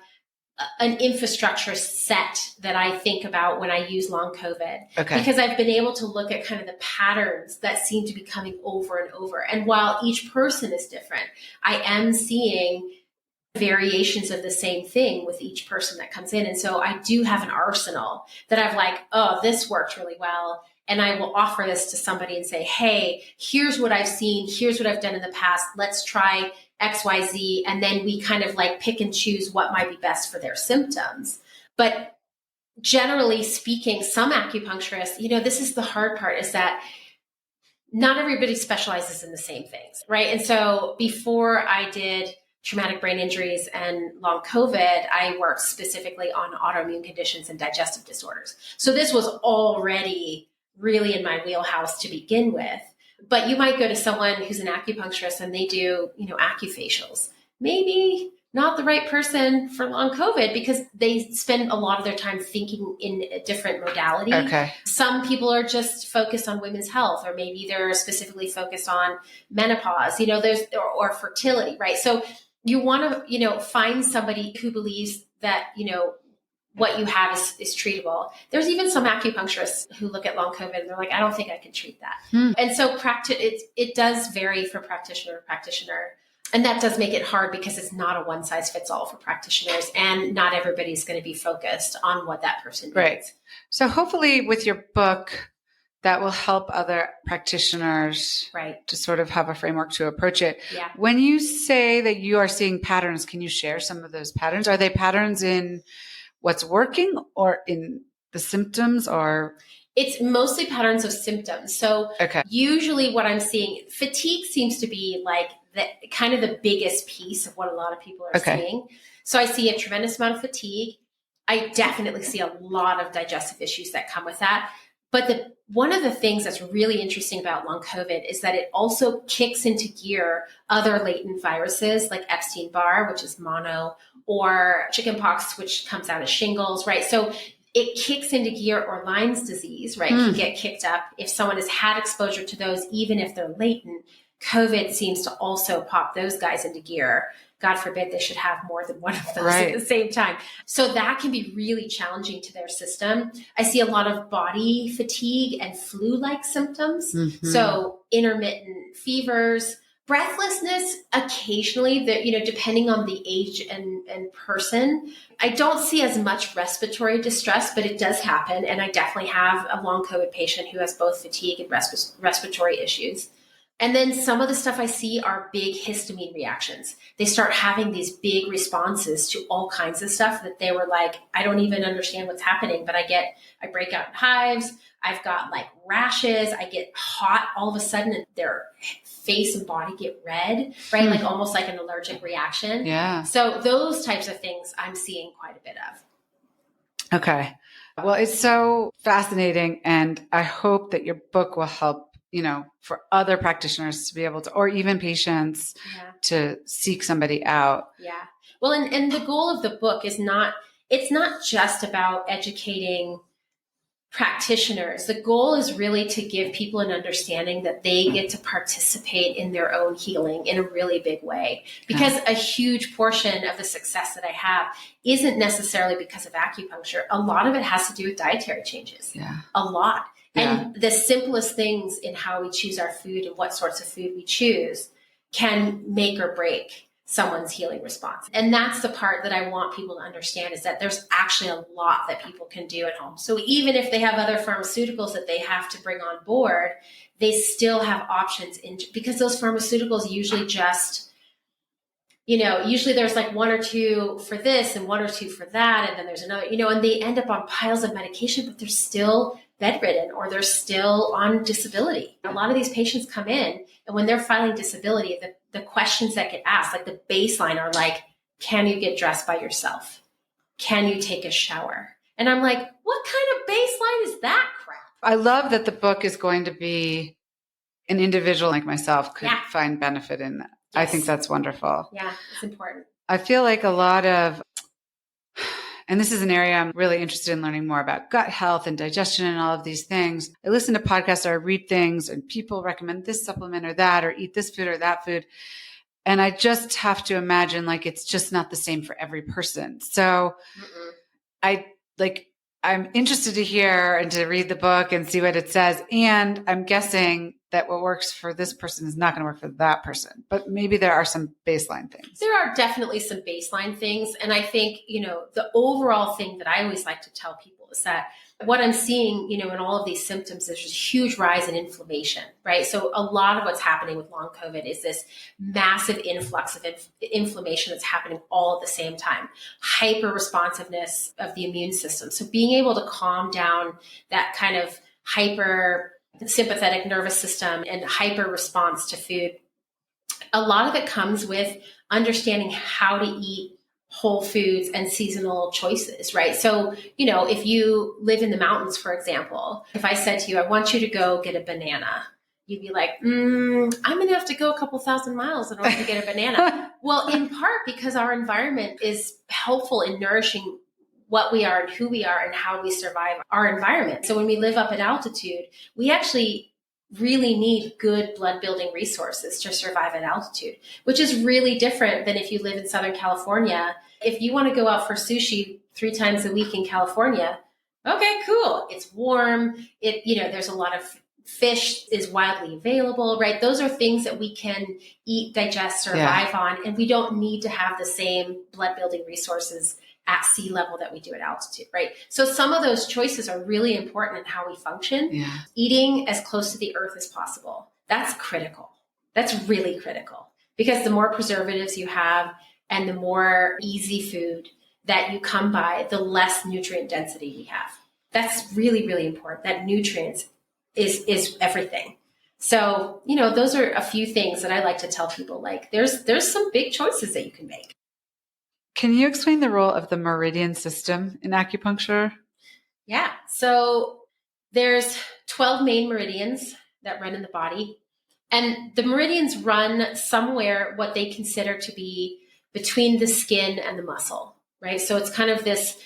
an infrastructure set that I think about when I use long COVID, because I've been able to look at kind of the patterns that seem to be coming over and over. And while each person is different, I am seeing variations of the same thing with each person that comes in. And so I do have an arsenal that I've like, oh, this worked really well. And I will offer this to somebody and say, hey, here's what I've seen. Here's what I've done in the past. Let's try XYZ. And then we kind of like pick and choose what might be best for their symptoms. But generally speaking, some acupuncturists, this is the hard part, is that not everybody specializes in the same things, right? And so before I did traumatic brain injuries and long COVID, I worked specifically on autoimmune conditions and digestive disorders. So this was already really in my wheelhouse to begin with. But you might go to someone who's an acupuncturist and they do, accufacials. Maybe not the right person for long COVID because they spend a lot of their time thinking in a different modality. Okay. Some people are just focused on women's health, or maybe they're specifically focused on menopause, or fertility, right? So you want to, find somebody who believes that, what you have is treatable. There's even some acupuncturists who look at long COVID and they're like, I don't think I can treat that. And so it does vary from practitioner to practitioner. And that does make it hard because it's not a one size fits all for practitioners, and not everybody's going to be focused on what that person needs. Right. So hopefully with your book, that will help other practitioners to sort of have a framework to approach it. Yeah. When you say that you are seeing patterns, can you share some of those patterns? Are they patterns in what's working or in the symptoms, or? It's mostly patterns of symptoms. So usually what I'm seeing, fatigue seems to be like the kind of the biggest piece of what a lot of people are seeing. So I see a tremendous amount of fatigue. I definitely see a lot of digestive issues that come with that. But one of the things that's really interesting about long COVID is that it also kicks into gear other latent viruses like Epstein-Barr, which is mono, or chickenpox, which comes out as shingles, right? So it kicks into gear, or Lyme's disease, right, can get kicked up. If someone has had exposure to those, even if they're latent, COVID seems to also pop those guys into gear. God forbid they should have more than one of those at the same time. So that can be really challenging to their system. I see a lot of body fatigue and flu-like symptoms. So intermittent fevers, breathlessness occasionally, depending on the age and person. I don't see as much respiratory distress, but it does happen. And I definitely have a long COVID patient who has both fatigue and respiratory issues. And then some of the stuff I see are big histamine reactions. They start having these big responses to all kinds of stuff that they were like, I don't even understand what's happening, but I break out in hives. I've got like rashes. I get hot all of a sudden, and their face and body get red, right? Like almost like an allergic reaction. Yeah. So those types of things I'm seeing quite a bit of. Okay. Well, it's so fascinating. And I hope that your book will help, for other practitioners to be able to, or even patients to seek somebody out. Yeah. Well, and the goal of the book is it's not just about educating practitioners. The goal is really to give people an understanding that they get to participate in their own healing in a really big way. Because a huge portion of the success that I have isn't necessarily because of acupuncture. A lot of it has to do with dietary changes. Yeah. A lot. And the simplest things in how we choose our food and what sorts of food we choose can make or break someone's healing response. And that's the part that I want people to understand, is that there's actually a lot that people can do at home. So even if they have other pharmaceuticals that they have to bring on board, they still have options because those pharmaceuticals usually just, usually there's like one or two for this and one or two for that. And then there's another, and they end up on piles of medication, but they're still bedridden or they're still on disability. A lot of these patients come in, and when they're filing disability, the questions that get asked, like the baseline, are like, can you get dressed by yourself? Can you take a shower? And I'm like, what kind of baseline is that crap? I love that the book is going to be an individual like myself could find benefit in that. Yes. I think that's wonderful. Yeah, it's important. I feel like a lot of And this is an area I'm really interested in learning more about gut health and digestion and all of these things. I listen to podcasts or I read things and people recommend this supplement or that, or eat this food or that food. And I just have to imagine like it's just not the same for every person. So I'm interested to hear and to read the book and see what it says. And I'm guessing that what works for this person is not going to work for that person. But maybe there are some baseline things. There are definitely some baseline things. And I think, the overall thing that I always like to tell people is that what I'm seeing, in all of these symptoms, there's this huge rise in inflammation, right? So a lot of what's happening with long COVID is this massive influx of inflammation that's happening all at the same time, hyper responsiveness of the immune system. So being able to calm down that kind of hyper sympathetic nervous system and hyper response to food, a lot of it comes with understanding how to eat whole foods and seasonal choices, right? So, if you live in the mountains, for example, if I said to you, I want you to go get a banana, you'd be like, I'm going to have to go a couple thousand miles in order to get a banana. Well, in part because our environment is helpful in nourishing what we are and who we are and how we survive our environment. So when we live up at altitude, we actually really need good blood building resources to survive at altitude, which is really different than if you live in Southern California. If you want to go out for sushi 3 times a week in California, okay, cool. It's warm. There's a lot of fish is widely available, right? Those are things that we can eat, digest, survive on, and we don't need to have the same blood building resources at sea level that we do at altitude, right? So some of those choices are really important in how we function. Yeah. Eating as close to the earth as possible. That's critical. That's really critical because the more preservatives you have and the more easy food that you come by, the less nutrient density we have. That's really, really important. That nutrients is everything. So, those are a few things that I like to tell people, like there's some big choices that you can make. Can you explain the role of the meridian system in acupuncture? Yeah. So there's 12 main meridians that run in the body. And the meridians run somewhere what they consider to be between the skin and the muscle, right? So it's kind of this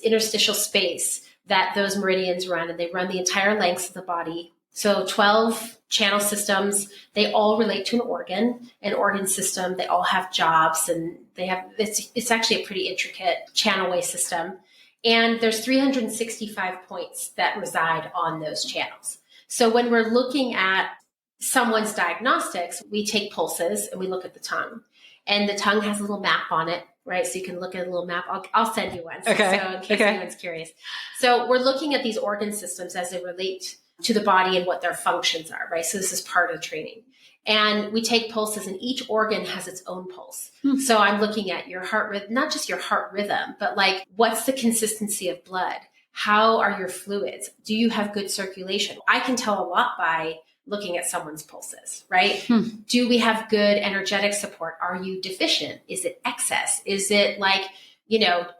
interstitial space that those meridians run, and they run the entire length of the body. So 12 channel systems, they all relate to an organ system. They all have jobs, and it's actually a pretty intricate channelway system. And there's 365 points that reside on those channels. So when we're looking at someone's diagnostics, we take pulses and we look at the tongue, and the tongue has a little map on it, right? So you can look at a little map. I'll send you one. Okay. So in case anyone's curious. So we're looking at these organ systems as they relate to the body and what their functions are, right? So this is part of the training. And we take pulses, and each organ has its own pulse. So I'm looking at your heart rhythm, not just your heart rhythm, but like, what's the consistency of blood? How are your fluids? Do you have good circulation? I can tell a lot by looking at someone's pulses, right? Do we have good energetic support? Are you deficient? Is it excess? Is it like,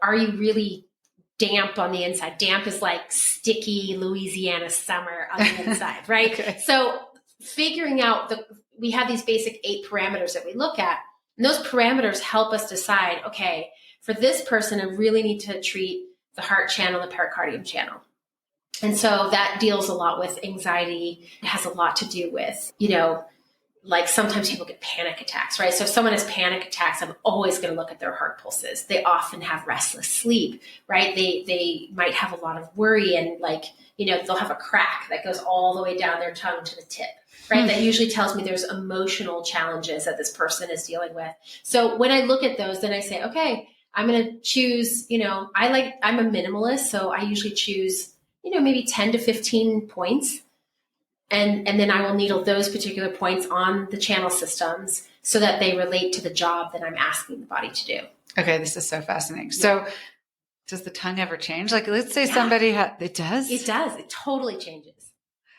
are you really damp on the inside? Damp is like sticky Louisiana summer on the inside, right? Okay. So figuring out we have these basic 8 parameters that we look at, and those parameters help us decide, okay, for this person, I really need to treat the heart channel, the pericardium channel. And so that deals a lot with anxiety. It has a lot to do with, like sometimes people get panic attacks, right? So if someone has panic attacks, I'm always going to look at their heart pulses. They often have restless sleep, right? They might have a lot of worry, and they'll have a crack that goes all the way down their tongue to the tip, right? That usually tells me there's emotional challenges that this person is dealing with. So when I look at those, then I say, okay, I'm going to choose, I'm a minimalist. So I usually choose, maybe 10 to 15 points. And then I will needle those particular points on the channel systems so that they relate to the job that I'm asking the body to do. Okay, this is so fascinating. Yeah. So does the tongue ever change? Like, let's say somebody it does? It does. It totally changes.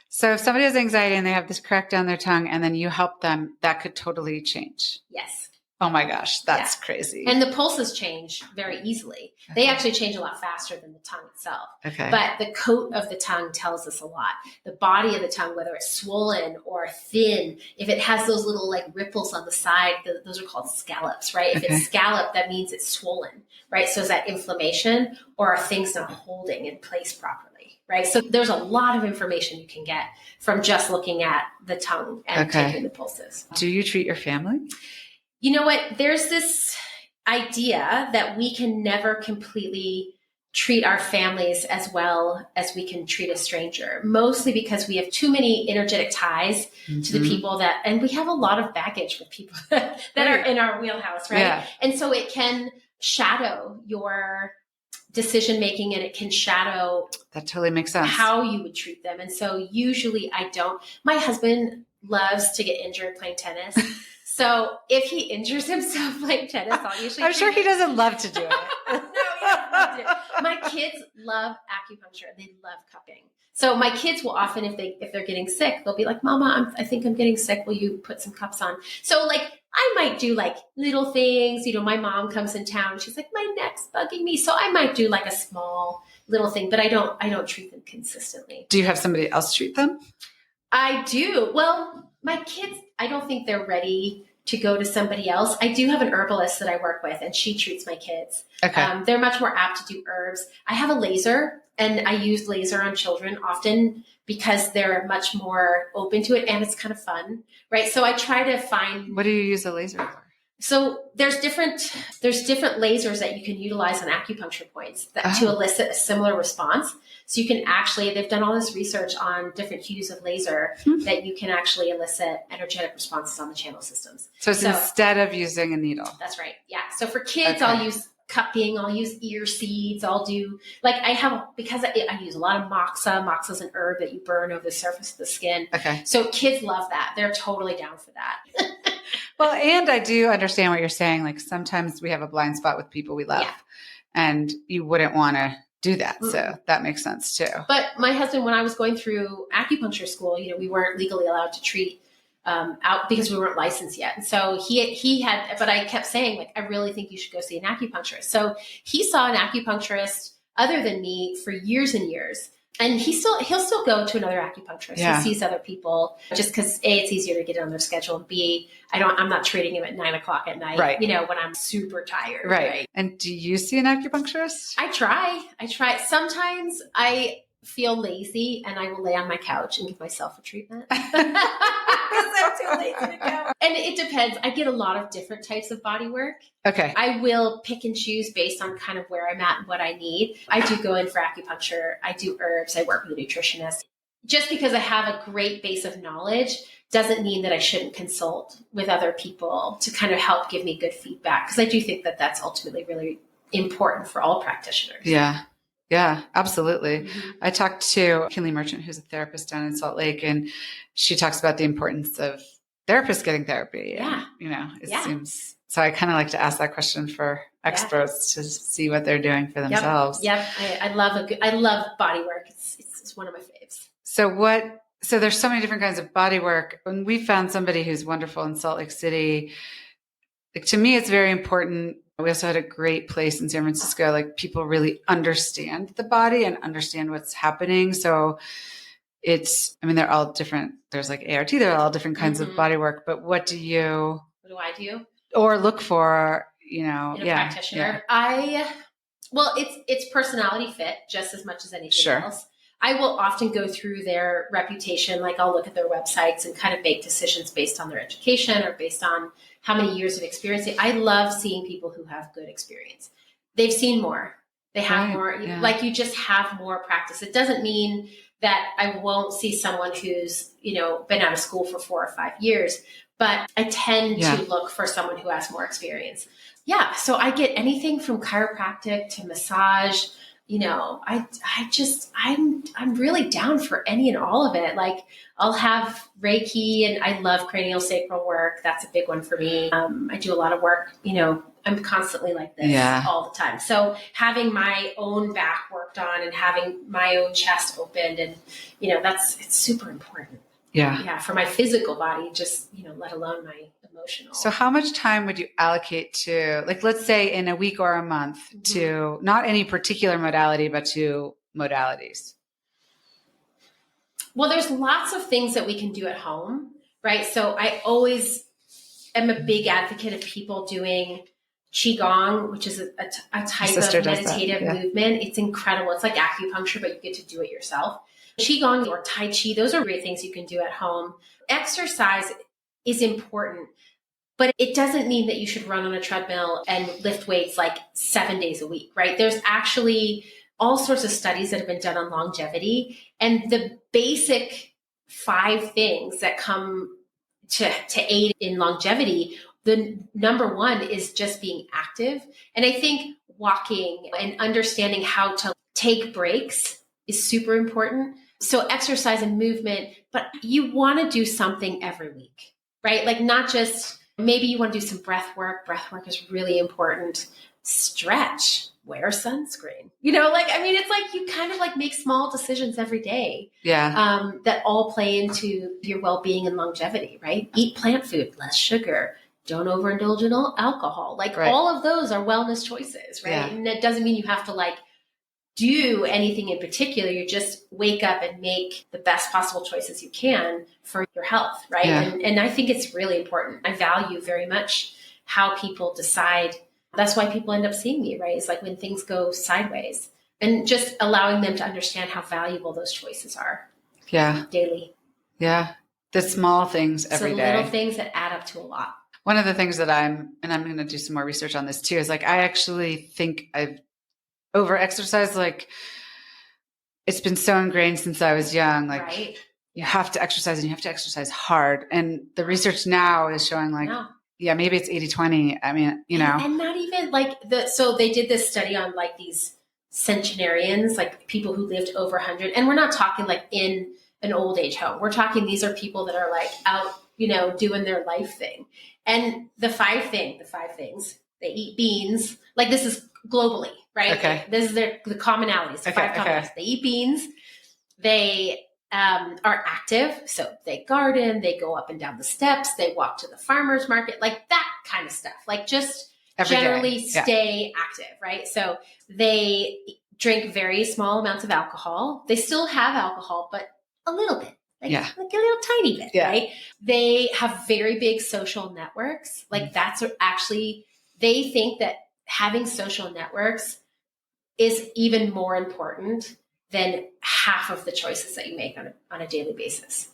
So if somebody has anxiety and they have this crack down their tongue and then you help them, that could totally change. Yes. Oh my gosh, that's crazy. And the pulses change very easily. They actually change a lot faster than the tongue itself. Okay. But the coat of the tongue tells us a lot. The body of the tongue, whether it's swollen or thin, if it has those little like ripples on the side, those are called scallops, right? If it's scalloped, that means it's swollen, right? So is that inflammation, or are things not holding in place properly, right? So there's a lot of information you can get from just looking at the tongue and taking the pulses. Do you treat your family? You know what? There's this idea that we can never completely treat our families as well as we can treat a stranger, mostly because we have too many energetic ties to the people and we have a lot of baggage with people that are in our wheelhouse, right? Yeah. And so it can shadow your decision-making, and it can shadow that totally makes sense how you would treat them. And so usually I don't. My husband loves to get injured playing tennis. So if he injures himself playing tennis, I'll usually. I'm sure he doesn't love to do it. No, he doesn't love to do it. My kids love acupuncture. They love cupping. So my kids will often, if they're getting sick, they'll be like, "Mama, I think I'm getting sick. Will you put some cups on?" So like I might do like little things. You know, my mom comes in town. She's like, "My neck's bugging me," so I might do like a small little thing, but I don't treat them consistently. Do you have somebody else treat them? I do. Well, my kids, I don't think they're ready to go to somebody else. I do have an herbalist that I work with, and she treats my kids. Okay. They're much more apt to do herbs. I have a laser, and I use laser on children often because they're much more open to it, and it's kind of fun, right? So I try to find. What do you use a laser for? So there's different lasers that you can utilize on acupuncture points to elicit a similar response. So you can actually, they've done all this research on different hues of laser that you can actually elicit energetic responses on the channel systems. So instead of using a needle. That's right. Yeah. So for kids, I'll use cupping, I'll use ear seeds, I'll do, like because I use a lot of moxa. Moxa is an herb that you burn over the surface of the skin. Okay. So kids love that. They're totally down for that. Well, and I do understand what you're saying. Like sometimes we have a blind spot with people we love and you wouldn't want to do that. Mm-hmm. So that makes sense too. But my husband, when I was going through acupuncture school, we weren't legally allowed to treat out because we weren't licensed yet. And so he had, but I kept saying like, I really think you should go see an acupuncturist. So he saw an acupuncturist other than me for years and years. And he'll still go to another acupuncturist. Yeah. He sees other people just because A, it's easier to get it on their schedule. And B, I'm not treating him at 9:00 at night, right. When I'm super tired. Right. And do you see an acupuncturist? I try. Sometimes I feel lazy and I will lay on my couch and give myself a treatment because I'm too lazy to go. And it depends. I get a lot of different types of body work. Okay. I will pick and choose based on kind of where I'm at and what I need. I do go in for acupuncture. I do herbs. I work with a nutritionist. Just because I have a great base of knowledge doesn't mean that I shouldn't consult with other people to kind of help give me good feedback. Because I do think that that's ultimately really important for all practitioners. Yeah. Yeah, absolutely. Mm-hmm. I talked to Kinley Merchant, who's a therapist down in Salt Lake, and she talks about the importance of therapists getting therapy. Yeah. And, it seems, so I kind of like to ask that question for experts to see what they're doing for themselves. Yep. I love body work. It's one of my faves. So there's so many different kinds of body work. When we found somebody who's wonderful in Salt Lake City, like to me, it's very important. We also had a great place in San Francisco. Like people really understand the body and understand what's happening. So they're all different. There's like ART, they're all different kinds of body work, but what do I do? Or look for, in a practitioner? Yeah. It's personality fit just as much as anything else. I will often go through their reputation. Like I'll look at their websites and kind of make decisions based on their education or based on how many years of experience. I love seeing people who have good experience. They've seen more. They have more. Yeah. Like you just have more practice. It doesn't mean that I won't see someone who's, been out of school for 4 or 5 years, but I tend to look for someone who has more experience. Yeah. So I get anything from chiropractic to massage. I'm really down for any and all of it. Like I'll have Reiki and I love cranial sacral work. That's a big one for me. I do a lot of work, I'm constantly like this all the time. So having my own back worked on and having my own chest opened and, it's super important. Yeah. Yeah. For my physical body, just, let alone my emotional emotional. So how much time would you allocate to, like, let's say in a week or a month, to not any particular modality, but to modalities? Well, there's lots of things that we can do at home, right? So I always am a big advocate of people doing Qigong, which is a type of meditative movement. It's incredible. It's like acupuncture, but you get to do it yourself. Qigong or Tai Chi, those are great things you can do at home. Exercise is important, but it doesn't mean that you should run on a treadmill and lift weights like 7 days a week, right? There's actually all sorts of studies that have been done on longevity, and the basic 5 things that come to aid in longevity, the number one is just being active. And I think walking and understanding how to take breaks is super important. So exercise and movement, but you want to do something every week, right? Like not just, maybe you want to do some breath work. Breath work is really important. Stretch, wear sunscreen. It's like you kind of like make small decisions every day. Yeah. That all play into your well-being and longevity, right? Eat plant food, less sugar. Don't overindulge in alcohol. All of those are wellness choices, right? Yeah. And that doesn't mean you have to like do anything in particular. You just wake up and make the best possible choices you can for your health, right? Yeah. And I think it's really important. I value very much how people decide. That's why people end up seeing me, right? It's like when things go sideways, and just allowing them to understand how valuable those choices are. Yeah. Daily. Yeah. The small things every day. Little things that add up to a lot. One of the things that I'm going to do some more research on this too, is like, I actually think I've over-exercised. Like, it's been so ingrained since I was young. Like, right. You have to exercise, and you have to exercise hard. And the research now is showing like, yeah, maybe it's 80-20. I mean, And not even like so they did this study on like these centenarians, like people who lived over 100. And we're not talking like in an old age home. We're talking, these are people that are like out, doing their life thing. And the five things, they eat beans. Like, this is globally, right? Okay. This is the commonalities, the 5 commonalities. They eat beans. They are active. So they garden, they go up and down the steps, they walk to the farmer's market, like that kind of stuff. Like, just generally stay active, right? So they drink very small amounts of alcohol. They still have alcohol, but a little bit. Like a little tiny bit, right? They have very big social networks. Like, that's actually, they think that having social networks is even more important than half of the choices that you make on a daily basis.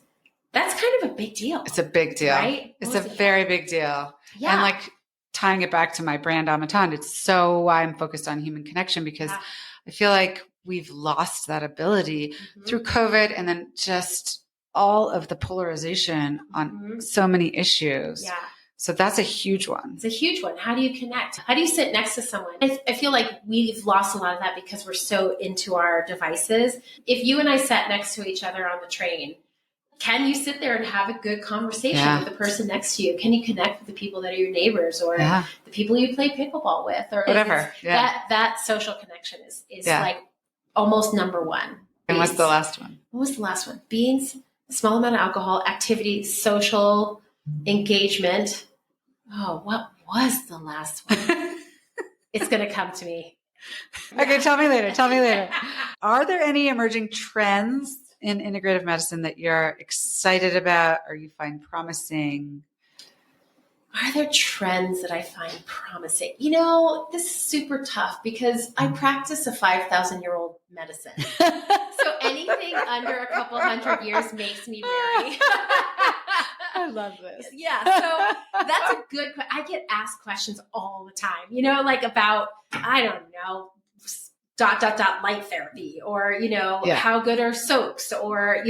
That's kind of a big deal. It's a big deal. Right? It's a very big deal. Yeah. And like, tying it back to my brand Amaton, it's so why I'm focused on human connection, because I feel like we've lost that ability through COVID, and then just all of the polarization on so many issues. Yeah. So that's a huge one. It's a huge one. How do you connect? How do you sit next to someone? I feel like we've lost a lot of that because we're so into our devices. If you and I sat next to each other on the train, can you sit there and have a good conversation with the person next to you? Can you connect with the people that are your neighbors, or the people you play pickleball with, or whatever? That social connection is like almost number one. And what's the last one? What was the last one? Beans, a small amount of alcohol, activity, social engagement. Oh, what was the last one? It's going to come to me. Okay, tell me later. Are there any emerging trends in integrative medicine that you're excited about, or you find promising? Are there trends that I find promising? This is super tough because I practice a 5,000-year-old medicine. So anything under a couple hundred years makes me wary. I love this. Yeah. So that's a good question. I get asked questions all the time, like about, I don't know, ... light therapy, or, how good are soaks, or,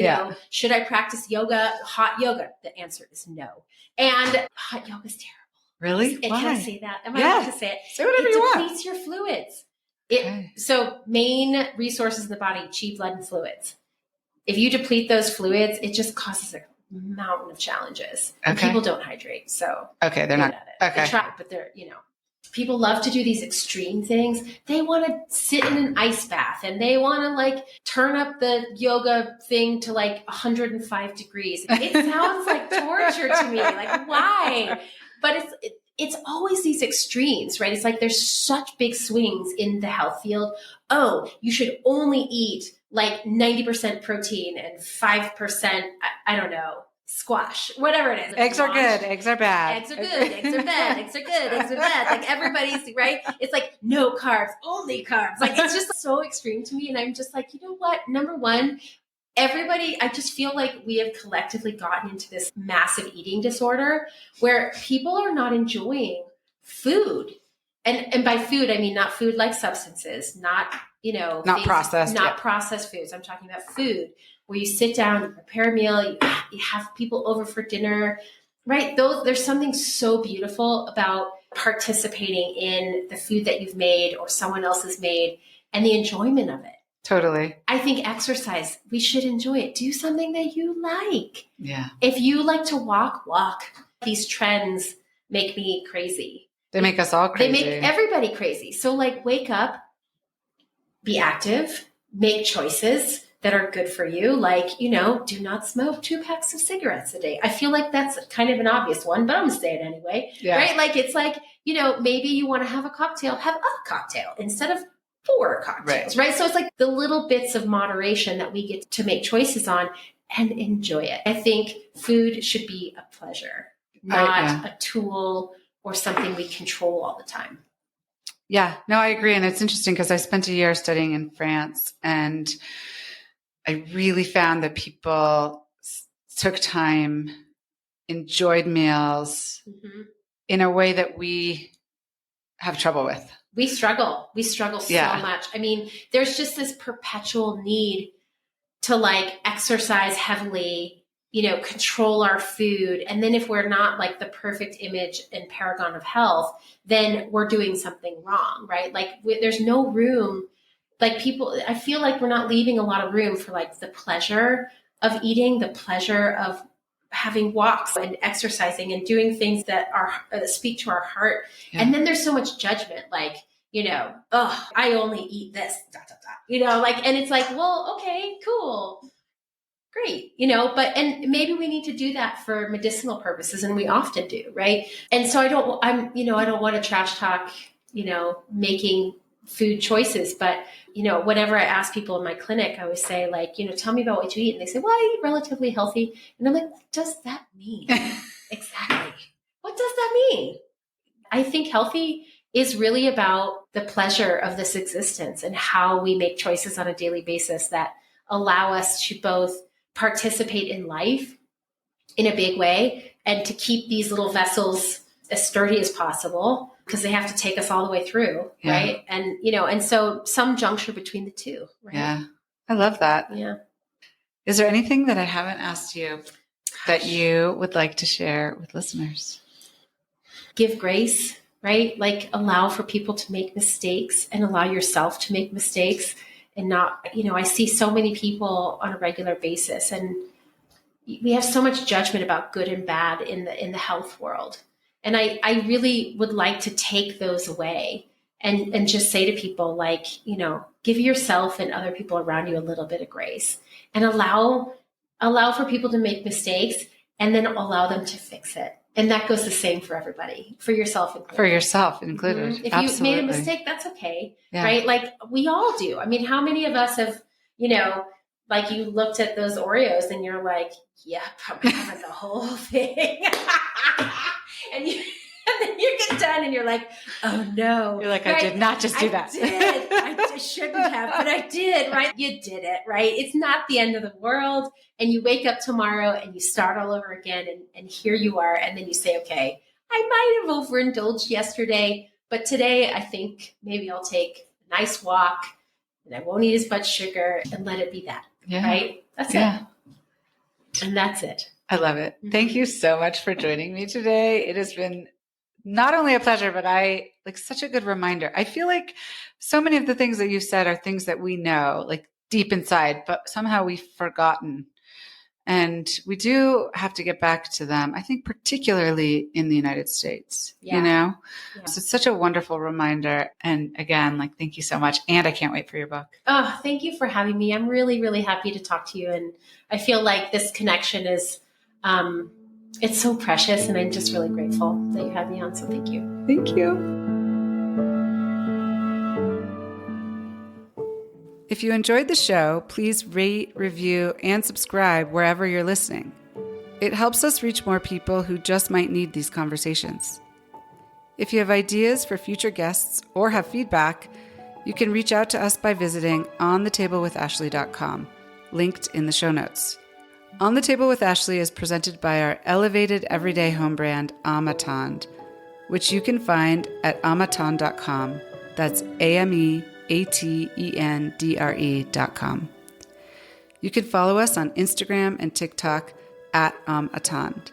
should I practice yoga, hot yoga? The answer is no. And hot yoga is terrible. Really? Can I say that? Am I allowed to say it? Say whatever you want. It depletes your fluids. So main resources in the body, chi, blood, and fluids. If you deplete those fluids, it just causes a mountain of challenges. And people don't hydrate. So they're not. Okay. They try, but they're, people love to do these extreme things. They want to sit in an ice bath, and they want to like turn up the yoga thing to like 105 degrees. It sounds like torture to me. Like, why? But it's always these extremes, right? It's like there's such big swings in the health field. Oh, you should only eat like 90% protein and 5%, I don't know, squash, whatever it is. Eggs are good. Eggs are bad. Eggs are good. Eggs are bad. Eggs are good. Eggs are bad. Like everybody's, right? It's like no carbs, only carbs. Like it's just so extreme to me. And I'm just like, you know what? Number one, I just feel like we have collectively gotten into this massive eating disorder where people are not enjoying food. And by food, I mean, not food like substances, not, not processed, processed foods. I'm talking about food where you sit down, you prepare a meal, you have people over for dinner, right? There's something so beautiful about participating in the food that you've made or someone else has made and the enjoyment of it. Totally. I think exercise, we should enjoy it. Do something that you like. Yeah. If you like to walk. These trends make me crazy. They make us all crazy. They make everybody crazy. So like wake up, be active, make choices that are good for you. Like, do not smoke 2 packs of cigarettes a day. I feel like that's kind of an obvious one, but I'm going to say it anyway. Yeah. Right? Like, it's like, maybe you want to have a cocktail, have a cocktail instead of 4 cocktails, right? So it's like the little bits of moderation that we get to make choices on and enjoy it. I think food should be a pleasure, not a tool or something we control all the time. Yeah, no, I agree. And it's interesting because I spent a year studying in France and I really found that people took time, enjoyed meals in a way that we have trouble with. We struggle so much. I mean, there's just this perpetual need to like exercise heavily, control our food. And then if we're not like the perfect image and paragon of health, then we're doing something wrong, right? Like there's no room, like people, I feel like we're not leaving a lot of room for like the pleasure of eating, the pleasure of having walks and exercising and doing things that speak to our heart. Yeah. And then there's so much judgment, like, I only eat this, ... and it's like, well, okay, cool. Great. And maybe we need to do that for medicinal purposes. And we often do. Right. And so I don't want to trash talk, making food choices, but whenever I ask people in my clinic, I always say like, tell me about what you eat. And they say, well, I eat relatively healthy. And I'm like, what does that mean? Exactly. What does that mean? I think healthy is really about the pleasure of this existence and how we make choices on a daily basis that allow us to both participate in life in a big way and to keep these little vessels as sturdy as possible because they have to take us all the way through. Yeah. Right. And, and so some juncture between the two. Right? Yeah. I love that. Yeah. Is there anything that I haven't asked you that you would like to share with listeners? Give grace. Right? Like allow for people to make mistakes and allow yourself to make mistakes and not, I see so many people on a regular basis and we have so much judgment about good and bad in the health world. And I really would like to take those away and just say to people like, give yourself and other people around you a little bit of grace and allow for people to make mistakes and then allow them to fix it. And that goes the same for everybody, for yourself included. For yourself included. Mm-hmm. If you made a mistake, that's okay. Yeah. Right? Like we all do. I mean, how many of us have, like you looked at those Oreos and you're like, yeah, probably having the whole thing. and then you get done and you're like, oh no. You're like, right? I did not just do that. I shouldn't have, but I did, right? You did it, right? It's not the end of the world. And you wake up tomorrow and you start all over again and here you are. And then you say, okay, I might have overindulged yesterday, but today I think maybe I'll take a nice walk and I won't eat as much sugar and let it be that, right? That's it. And that's it. I love it. Mm-hmm. Thank you so much for joining me today. It has been not only a pleasure, but such a good reminder. I feel like so many of the things that you said are things that we know, like deep inside, but somehow we've forgotten. And we do have to get back to them, I think, particularly in the United States, Yeah. So it's such a wonderful reminder. And again, thank you so much. And I can't wait for your book. Oh, thank you for having me. I'm really, really happy to talk to you. And I feel like this connection is It's so precious, and I'm just really grateful that you had me on. So thank you. Thank you. If you enjoyed the show, please rate, review, and subscribe wherever you're listening. It helps us reach more people who just might need these conversations. If you have ideas for future guests or have feedback, you can reach out to us by visiting onthetablewithashley.com, linked in the show notes. On the Table with Ashley is presented by our elevated everyday home brand, Amatand, which you can find at amatand.com. That's AMEATENDRE.com. You can follow us on Instagram and TikTok at Amatand.